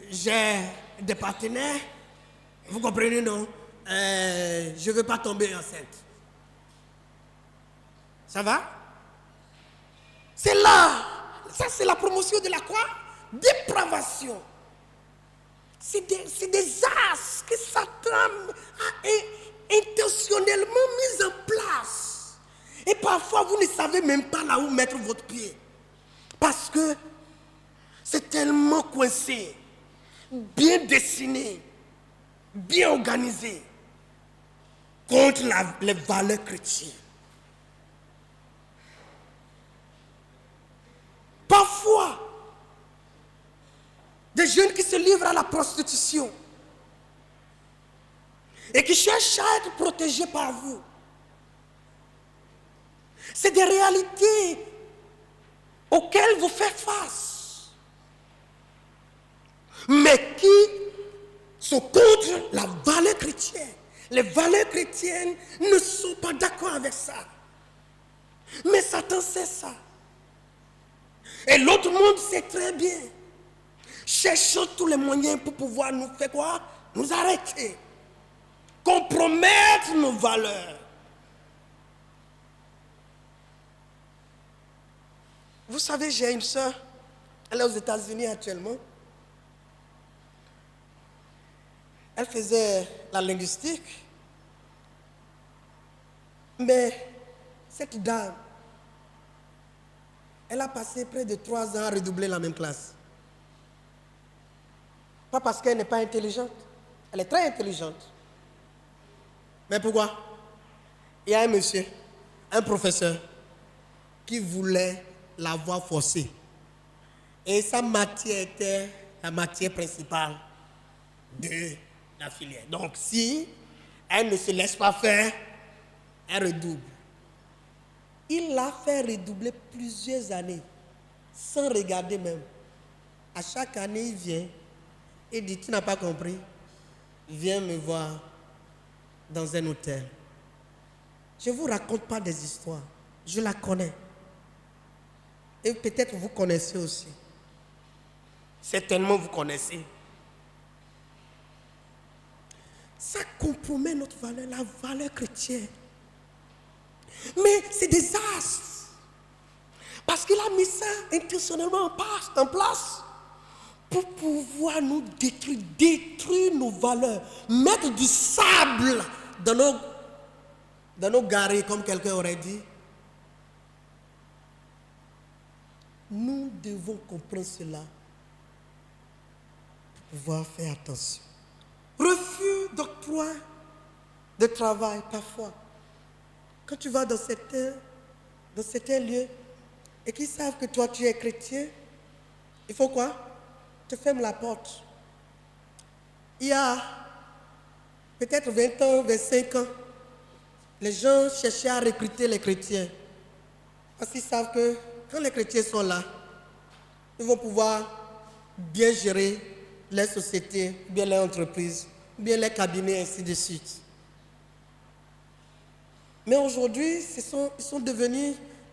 j'ai des partenaires, vous comprenez, non? Je ne veux pas tomber enceinte. Ça va? C'est là. Ça, c'est la promotion de la quoi? Dépravation. C'est des as que Satan a intentionnellement mis en place. Et parfois, vous ne savez même pas là où mettre votre pied. Parce que c'est tellement coincé, bien dessiné, bien organisé contre les valeurs chrétiennes. Parfois, des jeunes qui se livrent à la prostitution et qui cherchent à être protégés par vous. C'est des réalités auxquelles vous faites face, mais qui sont contre la valeur chrétienne. Les valeurs chrétiennes ne sont pas d'accord avec ça. Mais Satan sait ça. Et l'autre monde sait très bien. Cherchons tous les moyens pour pouvoir nous faire quoi? Nous arrêter. Compromettre nos valeurs. Vous savez, j'ai une soeur, elle est aux États-Unis actuellement. Elle faisait la linguistique. Mais cette dame, elle a passé près de 3 ans à redoubler la même classe. Pas parce qu'elle n'est pas intelligente. Elle est très intelligente. Mais pourquoi? Il y a un monsieur, un professeur, qui voulait l'avoir forcée. Et sa matière était la matière principale de la filière. Donc si elle ne se laisse pas faire, elle redouble. Il l'a fait redoubler plusieurs années, sans regarder même. À chaque année, il vient et dit, tu n'as pas compris, viens me voir dans un hôtel. Je ne vous raconte pas des histoires, je la connais. Et peut-être vous connaissez aussi. Certainement vous connaissez. Ça compromet notre valeur, la valeur chrétienne. Mais c'est désastre. Parce qu'il a mis ça intentionnellement en place pour pouvoir nous détruire nos valeurs, mettre du sable dans nos garés, comme quelqu'un aurait dit. Nous devons comprendre cela pour pouvoir faire attention. Refus d'octroi de travail, parfois. Quand tu vas dans certains lieux et qu'ils savent que toi tu es chrétien, il faut quoi? Tu fermes la porte. Il y a peut-être 20 ans, 25 ans, les gens cherchaient à recruter les chrétiens. Parce qu'ils savent que quand les chrétiens sont là, ils vont pouvoir bien gérer les sociétés, bien les entreprises, bien les cabinets, ainsi de suite. Mais aujourd'hui,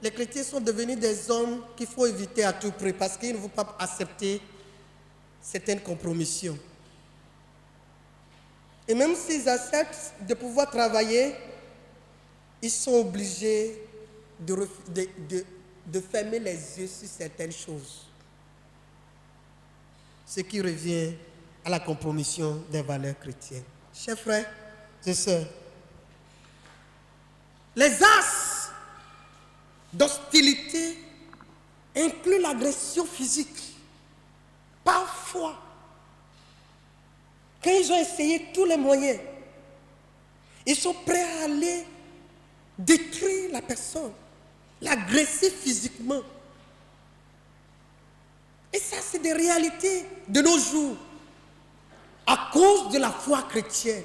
les chrétiens sont devenus des hommes qu'il faut éviter à tout prix parce qu'ils ne vont pas accepter certaines compromissions. Et même s'ils acceptent de pouvoir travailler, ils sont obligés de fermer les yeux sur certaines choses. Ce qui revient à la compromission des valeurs chrétiennes. Chers frères et sœurs, les as d'hostilité incluent l'agression physique. Parfois, quand ils ont essayé tous les moyens, ils sont prêts à aller détruire la personne, l'agresser physiquement. Et ça, c'est des réalités de nos jours. À cause de la foi chrétienne,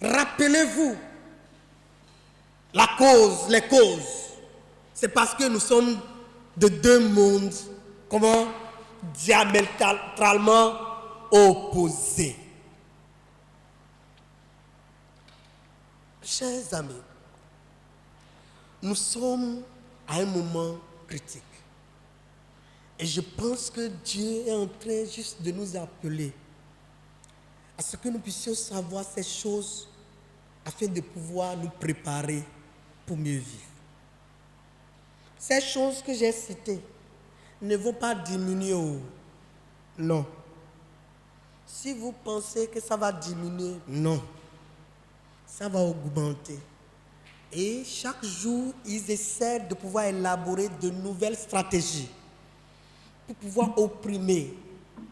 rappelez-vous, les causes, c'est parce que nous sommes de deux mondes, diamétralement opposés. Chers amis, nous sommes à un moment critique. Et je pense que Dieu est en train juste de nous appeler à ce que nous puissions savoir ces choses afin de pouvoir nous préparer pour mieux vivre. Ces choses que j'ai citées ne vont pas diminuer. Non. Si vous pensez que ça va diminuer, non. Ça va augmenter. Et chaque jour, ils essaient de pouvoir élaborer de nouvelles stratégies pour pouvoir opprimer,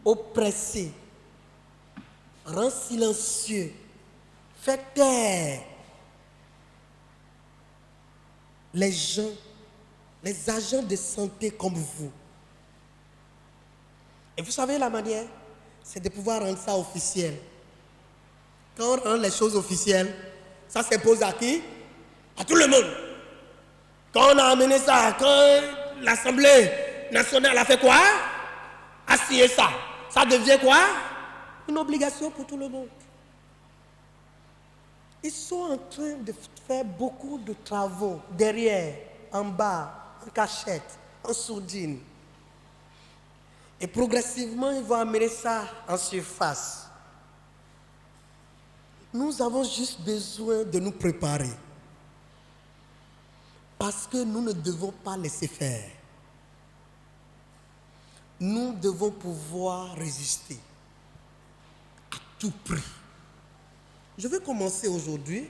oppresser, rendre silencieux, faire taire les gens, les agents de santé comme vous. Et vous savez la manière, c'est de pouvoir rendre ça officiel. Quand on rend les choses officielles, ça s'impose à qui? À tout le monde. Quand on a amené ça, quand l'Assemblée nationale a fait quoi? A signé ça. Ça devient quoi? Une obligation pour tout le monde. Ils sont en train de faire beaucoup de travaux derrière, en bas, en cachette, en sourdine. Et progressivement, ils vont amener ça en surface. Nous avons juste besoin de nous préparer. Parce que nous ne devons pas laisser faire. Nous devons pouvoir résister à tout prix. Je vais commencer aujourd'hui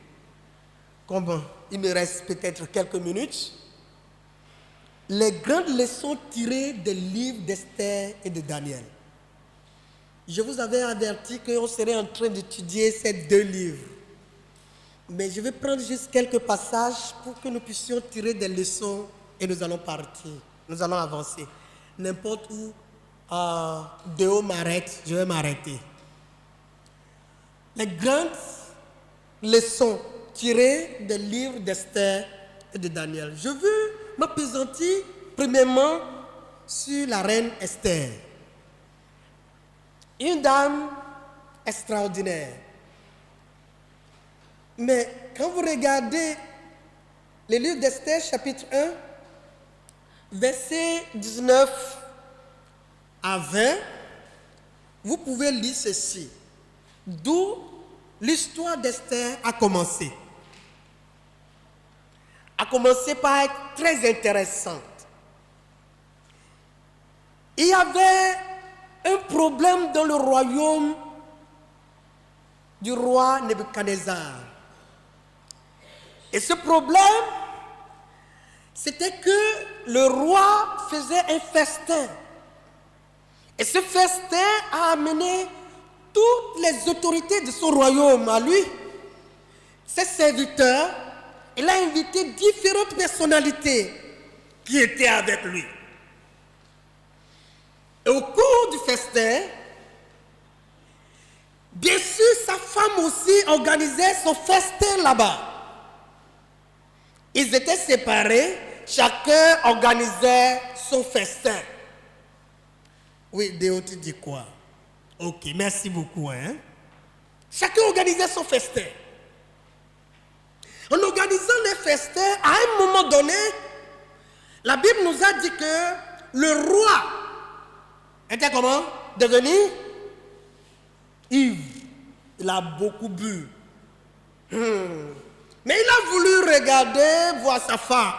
comme il me reste peut-être quelques minutes, les grandes leçons tirées des livres d'Esther et de Daniel. Je vous avais averti qu'on serait en train d'étudier ces deux livres. Mais je vais prendre juste quelques passages pour que nous puissions tirer des leçons et nous allons partir. Nous allons avancer. N'importe où Déo m'arrête, je vais m'arrêter. Les grandes leçons tirées des livres d'Esther et de Daniel. Je veux m'appesantir premièrement sur la reine Esther. Une dame extraordinaire. Mais quand vous regardez le livre d'Esther, chapitre 1, versets 19 à 20, vous pouvez lire ceci. D'où l'histoire d'Esther a commencé. A commencé par être très intéressante. Il y avait un problème dans le royaume du roi Nebuchadnezzar. Et ce problème, c'était que le roi faisait un festin. Et ce festin a amené toutes les autorités de son royaume à lui, ses serviteurs. Il a invité différentes personnalités qui étaient avec lui. Et au cours du festin, bien sûr, sa femme aussi organisait son festin là-bas. Ils étaient séparés, chacun organisait son festin. Oui, Déo, tu dis quoi? Ok, merci beaucoup. Chacun organisait son festin. En organisant les festins, à un moment donné, la Bible nous a dit que le roi était comment? Devenu ivre. Il a beaucoup bu. Mais il a voulu regarder, voir sa femme.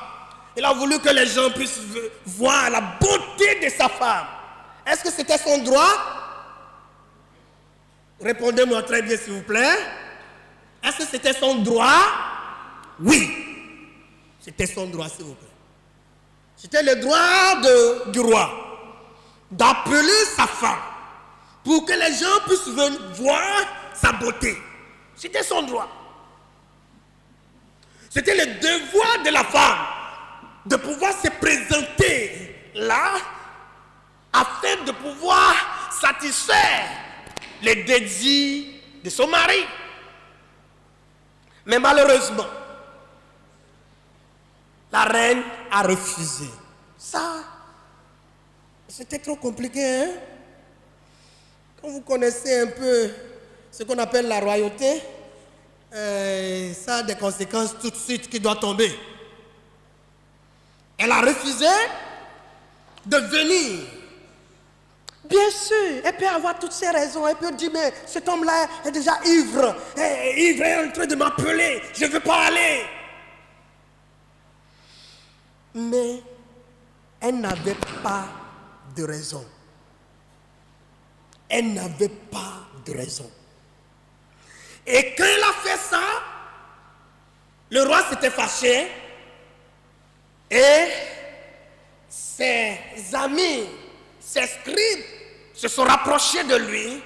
Il a voulu que les gens puissent voir la beauté de sa femme. Est-ce que c'était son droit? Répondez-moi très bien, s'il vous plaît. Est-ce que c'était son droit? Oui. C'était son droit, s'il vous plaît. C'était le droit du roi d'appeler sa femme pour que les gens puissent venir voir sa beauté. C'était son droit. C'était le devoir de la femme de pouvoir se présenter là afin de pouvoir satisfaire les désirs de son mari. Mais malheureusement, la reine a refusé. Ça, c'était trop compliqué, hein? Quand vous connaissez un peu ce qu'on appelle la royauté, ça a des conséquences tout de suite qui doivent tomber. Elle a refusé de venir. Bien sûr, elle peut avoir toutes ses raisons. Elle peut dire, mais cet homme-là est déjà ivre. Ivre est en train de m'appeler. Je ne veux pas aller. Mais elle n'avait pas de raison. Elle n'avait pas de raison. Et quand elle a fait ça, le roi s'était fâché et ses amis, ses scribes se sont rapprochés de lui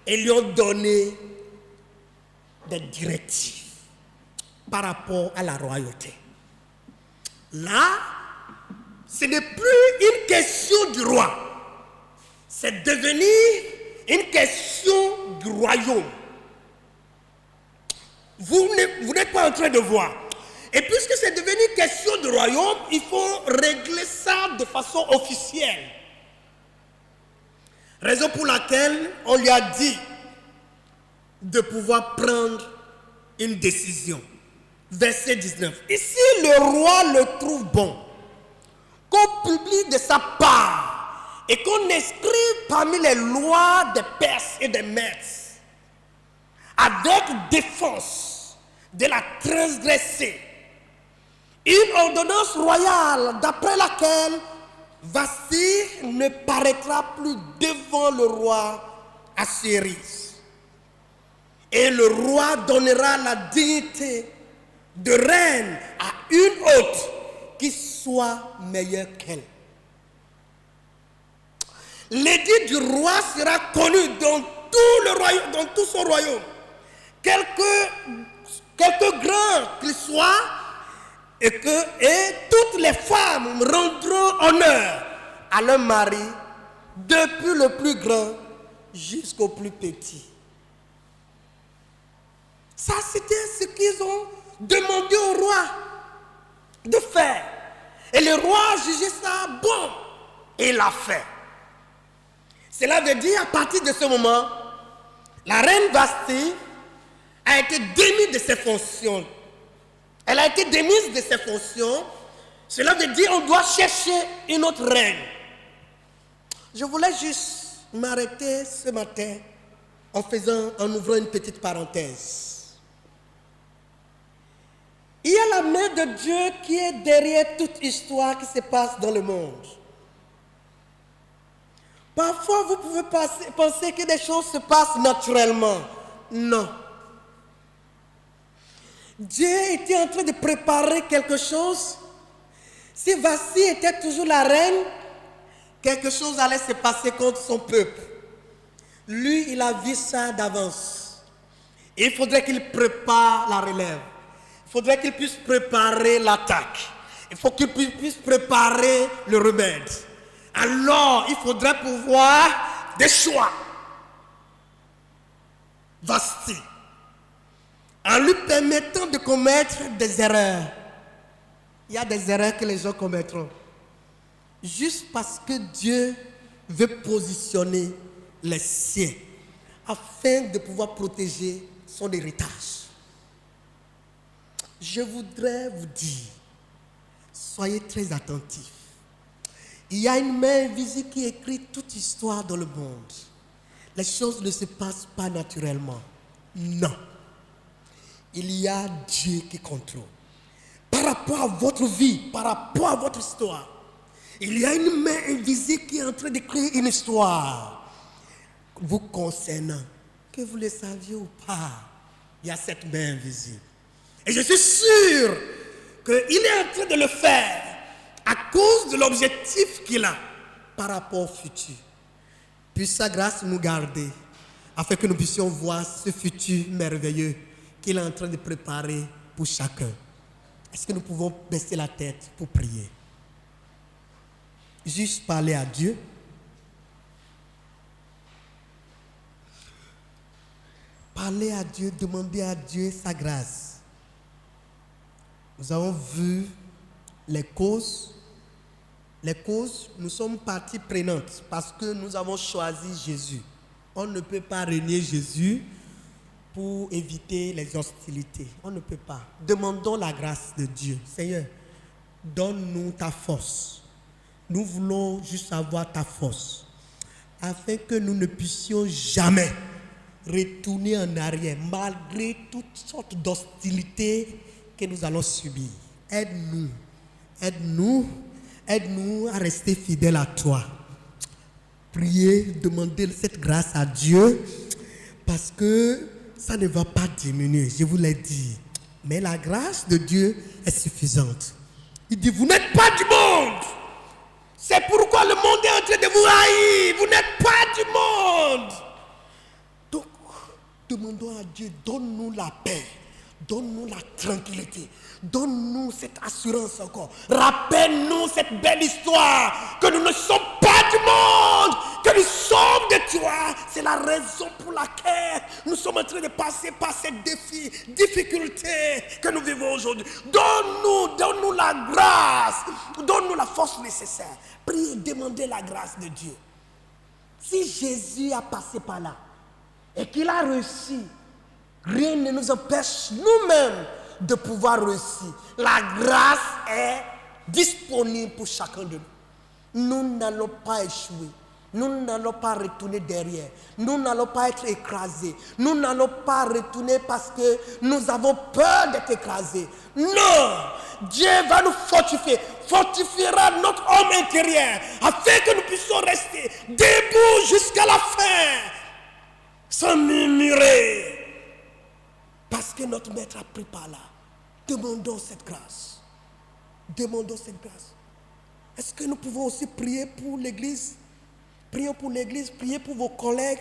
et lui ont donné des directives par rapport à la royauté. Là, ce n'est plus une question du roi. C'est devenu une question du royaume. Vous n'êtes pas en train de voir. Et puisque c'est devenu une question du royaume, il faut régler ça de façon officielle. Raison pour laquelle on lui a dit de pouvoir prendre une décision. Verset 19. Et si le roi le trouve bon, qu'on publie de sa part et qu'on inscrive parmi les lois des Perses et des Mèdes avec défense de la transgresser, une ordonnance royale d'après laquelle Vastir ne paraîtra plus devant le roi Assyrie. Et le roi donnera la dignité de reine à une autre qui soit meilleure qu'elle. L'édit du roi sera connu dans tout le royaume, dans tout son royaume. Quelque grand qu'il soit, et toutes les femmes rendront honneur à leur mari, depuis le plus grand jusqu'au plus petit. Ça, c'était ce qu'ils ont demandé au roi de faire. Et le roi a jugé ça bon. Et il l'a fait. Cela veut dire, à partir de ce moment, la reine Vasti a été démise de ses fonctions. Elle a été démise de ses fonctions. Cela veut dire qu'on doit chercher une autre reine. Je voulais juste m'arrêter ce matin en ouvrant une petite parenthèse. Il y a la main de Dieu qui est derrière toute histoire qui se passe dans le monde. Parfois, vous pouvez penser que des choses se passent naturellement. Non. Dieu était en train de préparer quelque chose. Si Vasti était toujours la reine, quelque chose allait se passer contre son peuple. Lui, il a vu ça d'avance. Il faudrait qu'il prépare la relève. Il faudrait qu'il puisse préparer l'attaque. Il faut qu'il puisse préparer le remède. Alors, il faudrait pouvoir des choix. Vasti. En lui permettant de commettre des erreurs. Il y a des erreurs que les gens commettront. Juste parce que Dieu veut positionner les siens afin de pouvoir protéger son héritage. Je voudrais vous dire, soyez très attentifs. Il y a une main invisible qui écrit toute histoire dans le monde. Les choses ne se passent pas naturellement. Non. Il y a Dieu qui contrôle. Par rapport à votre vie, par rapport à votre histoire, il y a une main invisible qui est en train d'écrire une histoire vous concernant. Que vous le saviez ou pas, il y a cette main invisible. Et je suis sûr qu'il est en train de le faire à cause de l'objectif qu'il a par rapport au futur. Puisse sa grâce nous garder afin que nous puissions voir ce futur merveilleux qu'il est en train de préparer pour chacun. Est-ce que nous pouvons baisser la tête pour prier? Juste parler à Dieu. Parler à Dieu, demander à Dieu sa grâce. Nous avons vu les causes. Les causes, nous sommes partie prenante parce que nous avons choisi Jésus. On ne peut pas renier Jésus pour éviter les hostilités. On ne peut pas. Demandons la grâce de Dieu. Seigneur, donne-nous ta force. Nous voulons juste avoir ta force afin que nous ne puissions jamais retourner en arrière malgré toutes sortes d'hostilités que nous allons subir. Aide-nous. Aide-nous. Aide-nous à rester fidèles à toi. Priez, demandez cette grâce à Dieu parce que ça ne va pas diminuer, je vous l'ai dit. Mais la grâce de Dieu est suffisante. Il dit, vous n'êtes pas du monde. C'est pourquoi le monde est en train de vous haïr. Vous n'êtes pas du monde. Donc, demandons à Dieu, donne-nous la paix. Donne-nous la tranquillité. Donne-nous cette assurance encore. Rappelle-nous cette belle histoire que nous ne sommes pas du monde, que nous sommes de toi. C'est la raison pour laquelle nous sommes en train de passer par ces défis, difficultés que nous vivons aujourd'hui. Donne-nous la grâce. Donne-nous la force nécessaire. Priez, demandez la grâce de Dieu. Si Jésus a passé par là et qu'il a réussi, rien ne nous empêche nous-mêmes de pouvoir réussir. La grâce est disponible pour chacun de nous. Nous n'allons pas échouer. Nous n'allons pas retourner derrière. Nous n'allons pas être écrasés. Nous n'allons pas retourner parce que nous avons peur d'être écrasés. Non! Dieu va nous fortifier. Fortifiera notre homme intérieur afin que nous puissions rester debout jusqu'à la fin. Sans murmurer. Parce que notre maître a pris par là. demandons cette grâce. Demandons cette grâce. Est-ce que nous pouvons aussi prier pour l'Église? Prions pour l'Église, priez pour vos collègues,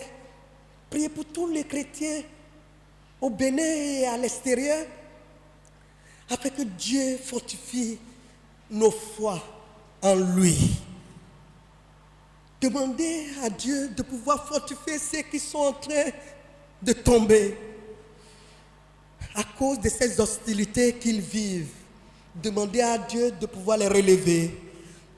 priez pour tous les chrétiens au Bénin et à l'extérieur, afin que Dieu fortifie nos foi en lui. Demandez à Dieu de pouvoir fortifier ceux qui sont en train de tomber à cause de ces hostilités qu'ils vivent. Demandez à Dieu de pouvoir les relever,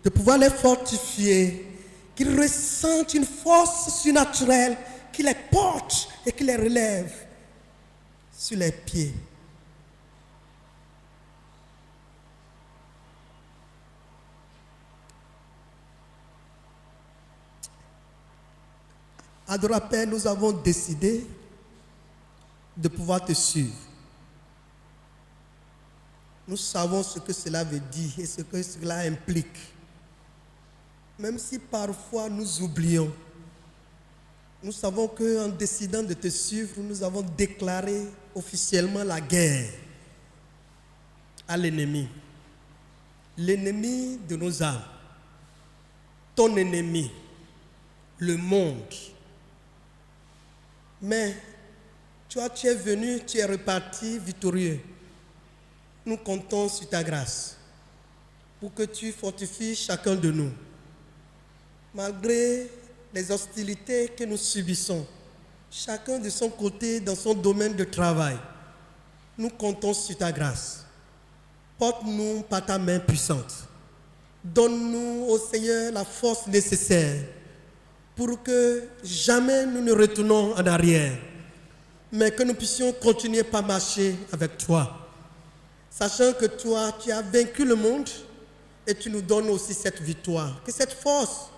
de pouvoir les fortifier, qu'ils ressentent une force surnaturelle qui les porte et qui les relève sur les pieds. Adorable Père, nous avons décidé de pouvoir te suivre. Nous savons ce que cela veut dire et ce que cela implique. Même si parfois nous oublions, nous savons qu'en décidant de te suivre, nous avons déclaré officiellement la guerre à l'ennemi. L'ennemi de nos âmes. Ton ennemi, le monde. Mais toi, tu es venu, tu es reparti victorieux. Nous comptons sur ta grâce pour que tu fortifies chacun de nous. Malgré les hostilités que nous subissons, chacun de son côté dans son domaine de travail, nous comptons sur ta grâce. Porte-nous par ta main puissante. Donne-nous, ô Seigneur, la force nécessaire pour que jamais nous ne retournons en arrière, mais que nous puissions continuer par marcher avec toi. Sachant que toi, tu as vaincu le monde et tu nous donnes aussi cette victoire. Que cette force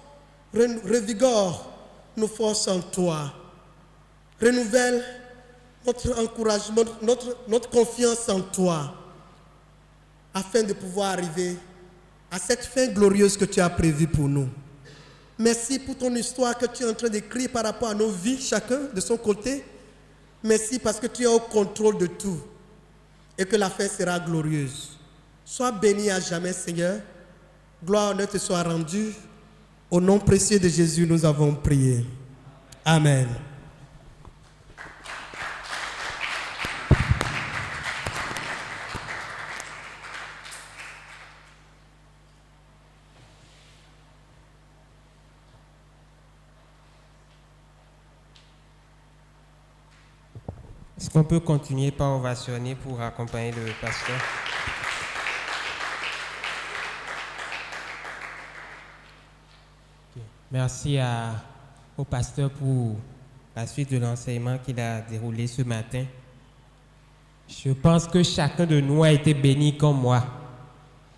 revigore nos forces en toi. Renouvelle notre encouragement, notre confiance en toi, afin de pouvoir arriver à cette fin glorieuse que tu as prévue pour nous. Merci pour ton histoire que tu es en train d'écrire par rapport à nos vies, chacun de son côté. Merci parce que tu es au contrôle de tout et que la fin sera glorieuse. Sois béni à jamais, Seigneur. Gloire et honneur te soit rendue. Au nom précieux de Jésus, nous avons prié. Amen. Est-ce qu'on peut continuer par ovationner pour accompagner le pasteur? Merci au pasteur pour la suite de l'enseignement qu'il a déroulé ce matin. Je pense que chacun de nous a été béni comme moi.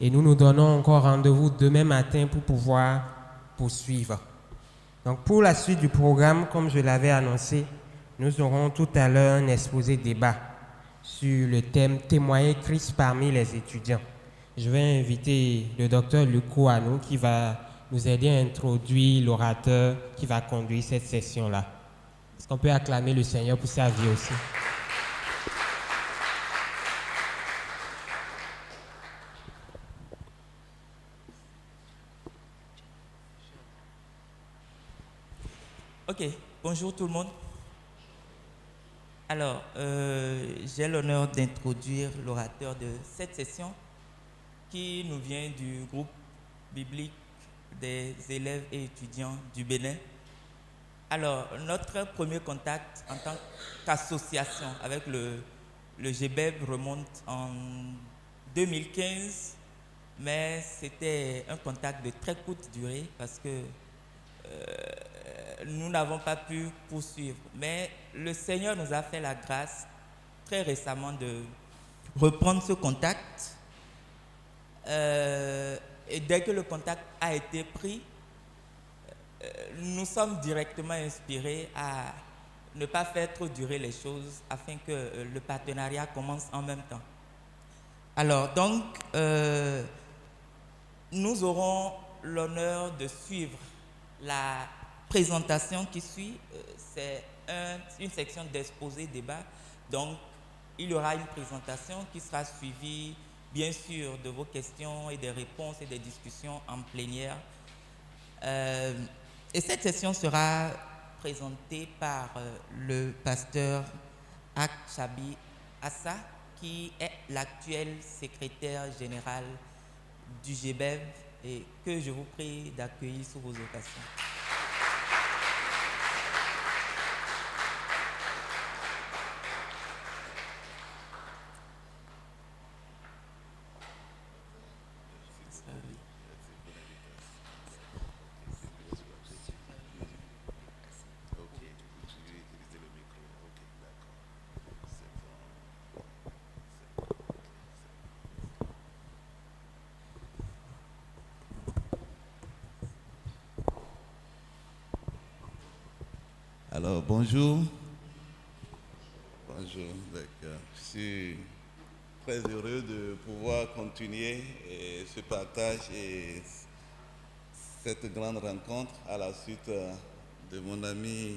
Et nous nous donnons encore rendez-vous demain matin pour pouvoir poursuivre. Donc pour la suite du programme, comme je l'avais annoncé, nous aurons tout à l'heure un exposé débat sur le thème « Témoigner Christ parmi les étudiants ». Je vais inviter le docteur Luc Kouanou qui va nous aider à introduire l'orateur qui va conduire cette session-là. Est-ce qu'on peut acclamer le Seigneur pour sa vie aussi? Ok, bonjour tout le monde. Alors, j'ai l'honneur d'introduire l'orateur de cette session qui nous vient du groupe biblique des élèves et étudiants du Bénin. Alors, notre premier contact en tant qu'association avec le GBEB remonte en 2015, mais c'était un contact de très courte durée parce que nous n'avons pas pu poursuivre. Mais le Seigneur nous a fait la grâce très récemment de reprendre ce contact. Et dès que le contact a été pris, nous sommes directement inspirés à ne pas faire trop durer les choses afin que le partenariat commence en même temps. Alors donc, nous aurons l'honneur de suivre la présentation qui suit. C'est une section d'exposé débat. Donc, il y aura une présentation qui sera suivie, bien sûr, de vos questions et des réponses et des discussions en plénière. Et cette session sera présentée par le pasteur Ak Chabi Assa, qui est l'actuel secrétaire général du GBEV et que je vous prie d'accueillir sous vos occasions. Alors, bonjour. Bonjour, d'accord. Je suis très heureux de pouvoir continuer ce partage et cette grande rencontre à la suite de mon ami